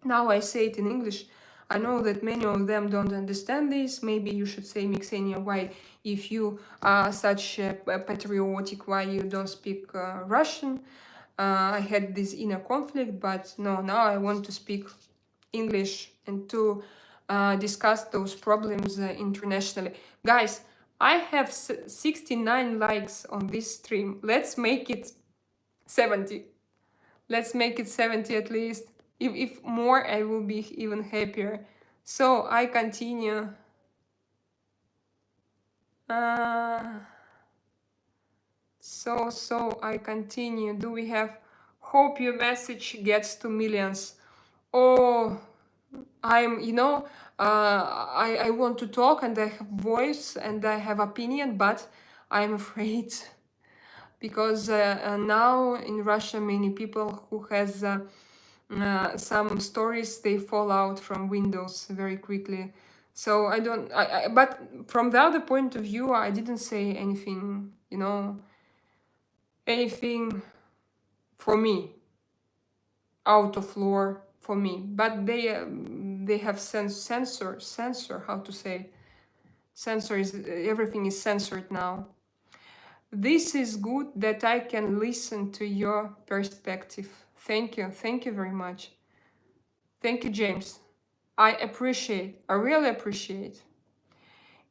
now I say it in English. I know that many of them don't understand this. Maybe you should say, Mixenia, why, if you are such patriotic, why you don't speak Russian? I had this inner conflict, but no, now I want to speak English and to discuss those problems internationally. Guys, I have 69 likes on this stream. Let's make it 70. Let's make it 70 at least. If more, I will be even happier. So I continue. So I continue. Do we have? Hope your message gets to millions. Oh, I'm, I want to talk, and I have voice, and I have opinion, but I'm afraid because now in Russia, many people who has some stories, they fall out from windows very quickly. So I don't, but from the other point of view, I didn't say anything, anything for me. out of lore for me, but they have censor, how to say, censor is, everything is censored now. This is good that I can listen to your perspective. Thank you very much. Thank you, James. I really appreciate.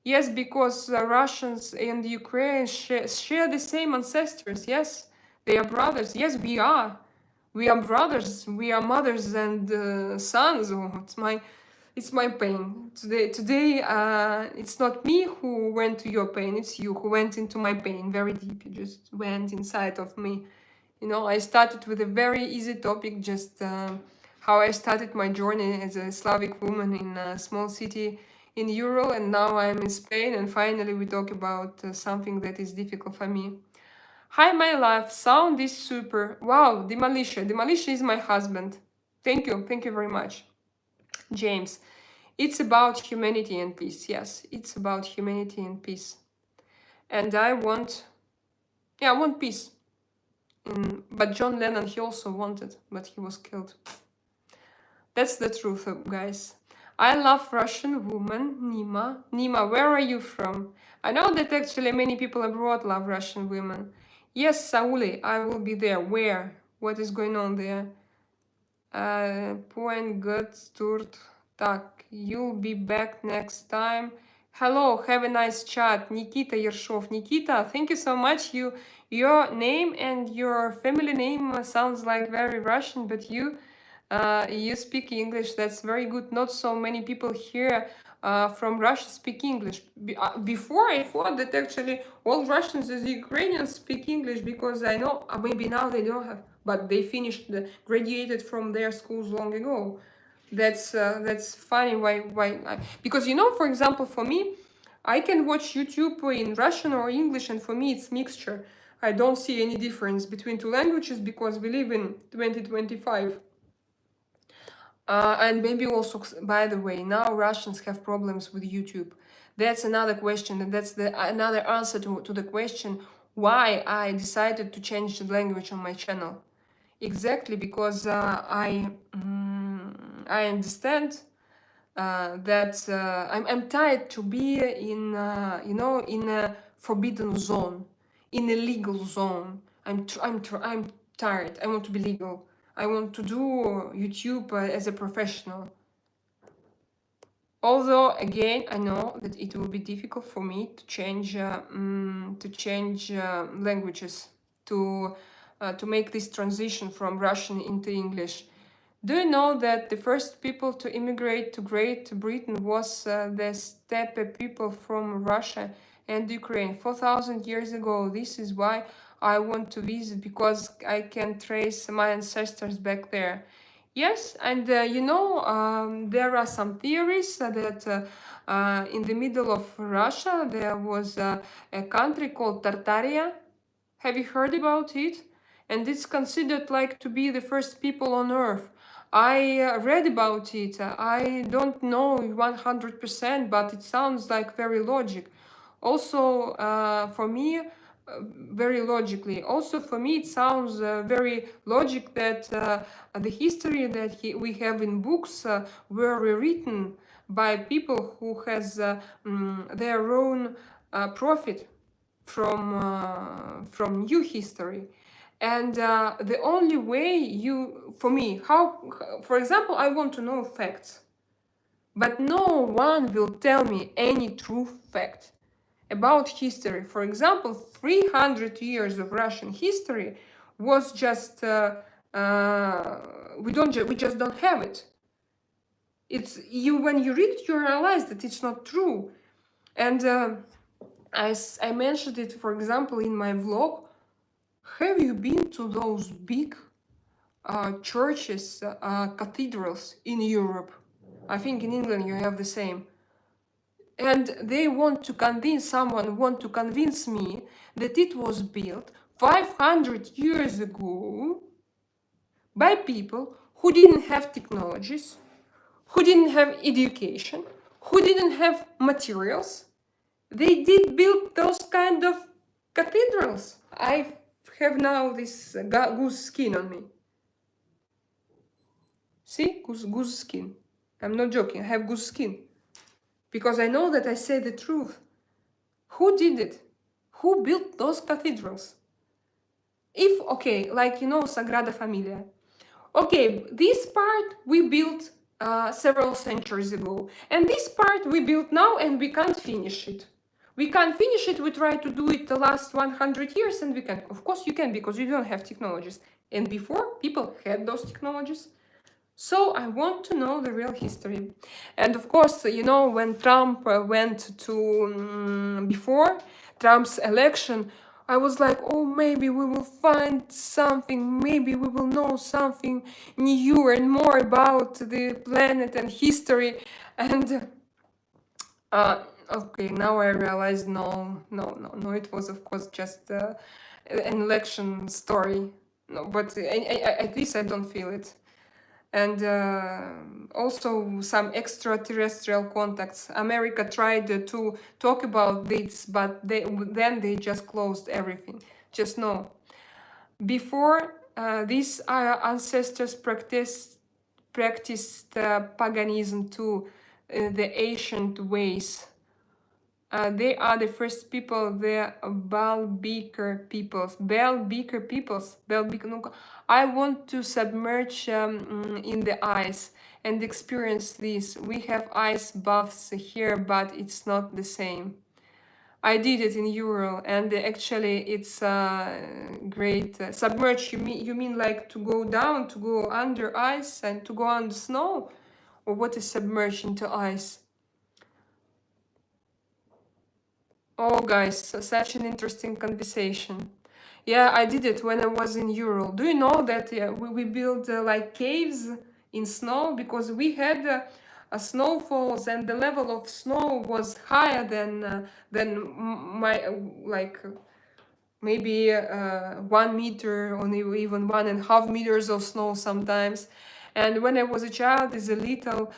Yes, because Russians and Ukraine share the same ancestors. Yes, they are brothers. Yes, we are. We are brothers. We are mothers and sons. Oh, it's my pain today. It's not me who went to your pain. It's you who went into my pain very deep. You just went inside of me. You know, I started with a very easy topic, just how I started my journey as a Slavic woman in a small city in Europe, and now I'm in Spain, and finally we talk about something that is difficult for me. Hi, my love, sound is super. Wow, Demolition. Demolition is my husband. Thank you very much. James, it's about humanity and peace. Yes, it's about humanity and peace. And I want peace. But John Lennon, he also wanted, but he was killed. That's the truth, guys. I love Russian woman, Nima. Nima, where are you from? I know that actually many people abroad love Russian women. Yes, Sauli, I will be there. Where? What is going on there? Point good sturt. Так, you'll be back next time. Hello, have a nice chat. Nikita Yershov. Nikita, thank you so much. Your name and your family name sounds like very Russian, but you speak English. That's very good. Not so many people here from Russia speak English. Before I thought that actually all Russians as Ukrainians speak English, because I know maybe now they don't have, but they finished, graduated from their schools long ago. That's funny. Because for example, for me, I can watch YouTube in Russian or English, and for me it's mixture. I don't see any difference between two languages because we live in 2025. And maybe also, by the way, now Russians have problems with YouTube. That's another question, and that's another answer to the question why I decided to change the language on my channel. Exactly because I understand that I'm tired to be in in a forbidden zone, in a legal zone. I'm tired. I want to be legal. I want to do YouTube as a professional. Although again, I know that it will be difficult for me to change languages, to make this transition from Russian into English. Do you know that the first people to immigrate to Great Britain was the steppe people from Russia and Ukraine 4,000 years ago? This is why I want to visit, because I can trace my ancestors back there. Yes, and there are some theories that in the middle of Russia there was a country called Tartaria. Have you heard about it? And it's considered like to be the first people on Earth. I read about it. I don't know 100%, but it sounds like very logic. Also, for me, very logically. Also, for me, it sounds very logic that the history that we have in books were rewritten by people who has their own profit from new history. And the only way for me, for example, I want to know facts, but no one will tell me any true fact about history. For example, 300 years of Russian history was just we just don't have it. It's when you read it, you realize that it's not true. And I mentioned it, for example, in my vlog. Have you been to those big churches, cathedrals in Europe? I think in England you have the same. And they want to convince me that it was built 500 years ago by people who didn't have technologies, who didn't have education, who didn't have materials. They did build those kind of cathedrals. I have now this goose skin on me. See, goose skin. I'm not joking, I have goose skin. Because I know that I say the truth. Who did it? Who built those cathedrals? If, okay, like, you know, Sagrada Familia. Okay, this part we built several centuries ago. And this part we built now and we can't finish it. We can't finish it, we try to do it the last 100 years and we can. Of course you can, because you don't have technologies. And before, people had those technologies. So I want to know the real history. And of course, you know, when Trump went to, before Trump's election, I was like, oh, maybe we will find something, maybe we will know something new and more about the planet and history. And okay, now I realize, no, it was of course just an election story. No, but at least I don't feel it. And also some extraterrestrial contacts. America tried to talk about this, but then they just closed everything. Just know, before these ancestors practiced paganism too, the ancient ways. They are the first people, the Baalbeker peoples. Baalbeker peoples. I want to submerge in the ice and experience this. We have ice baths here, but it's not the same. I did it in Ural, and actually it's great. Submerge, you mean like to go down, to go under ice and to go under snow? Or what is submerged into ice? Oh, guys, such an interesting conversation. Yeah, I did it when I was in Ural. Do you know that we built like caves in snow, because we had snowfalls and the level of snow was higher than my like maybe 1 meter, or even 1.5 meters of snow sometimes. And when I was a child, as a little,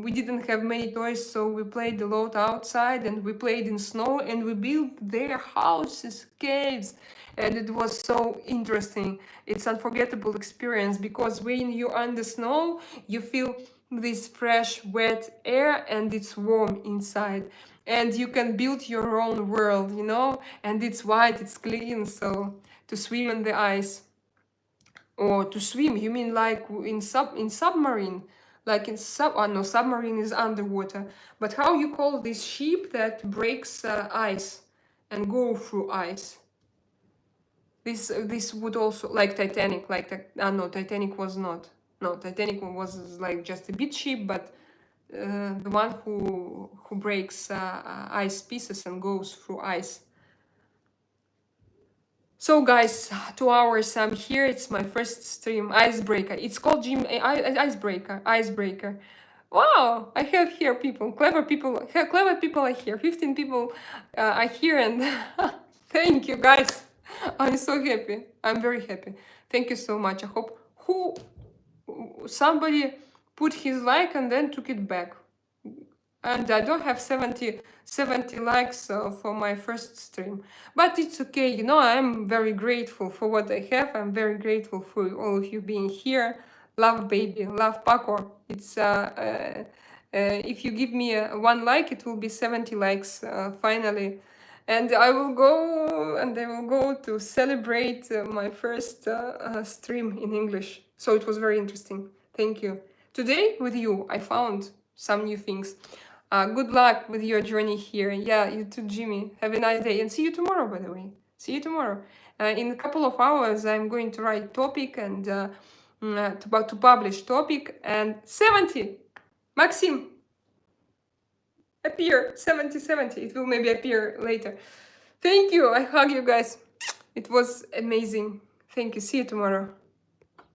we didn't have many toys, so we played a lot outside and we played in snow and we built their houses, caves. And it was so interesting. It's unforgettable experience, because when you're under snow, you feel this fresh, wet air and it's warm inside. And you can build your own world, you know, and it's white, it's clean, so to swim in the ice. Or to swim, you mean like in submarine, like in no, submarine is underwater. But how you call this ship that breaks ice and go through ice? This would also, like Titanic, like no, Titanic was not. No, Titanic was like just a bit ship, but the one who breaks ice pieces and goes through ice. So guys, 2 hours I'm here. It's my first stream. Icebreaker. It's called Icebreaker. Wow, I have here people, clever people are here. 15 people are here, and thank you guys. I'm so happy. I'm very happy. Thank you so much. I hope somebody put his like and then took it back. And I don't have 70 likes for my first stream. But it's okay, you know, I'm very grateful for what I have. I'm very grateful for all of you being here. Love, baby. Love, Paco. It's if you give me 1 like, it will be 70 likes finally. And I will go to celebrate my first stream in English. So it was very interesting. Thank you. Today with you, I found some new things. Good luck with your journey here. Yeah, you too, Jimmy. Have a nice day. And see you tomorrow, by the way. See you tomorrow. In a couple of hours, I'm going to write topic and to publish topic. And 70. Maxim. Appear. 70. It will maybe appear later. Thank you. I hug you guys. It was amazing. Thank you. See you tomorrow.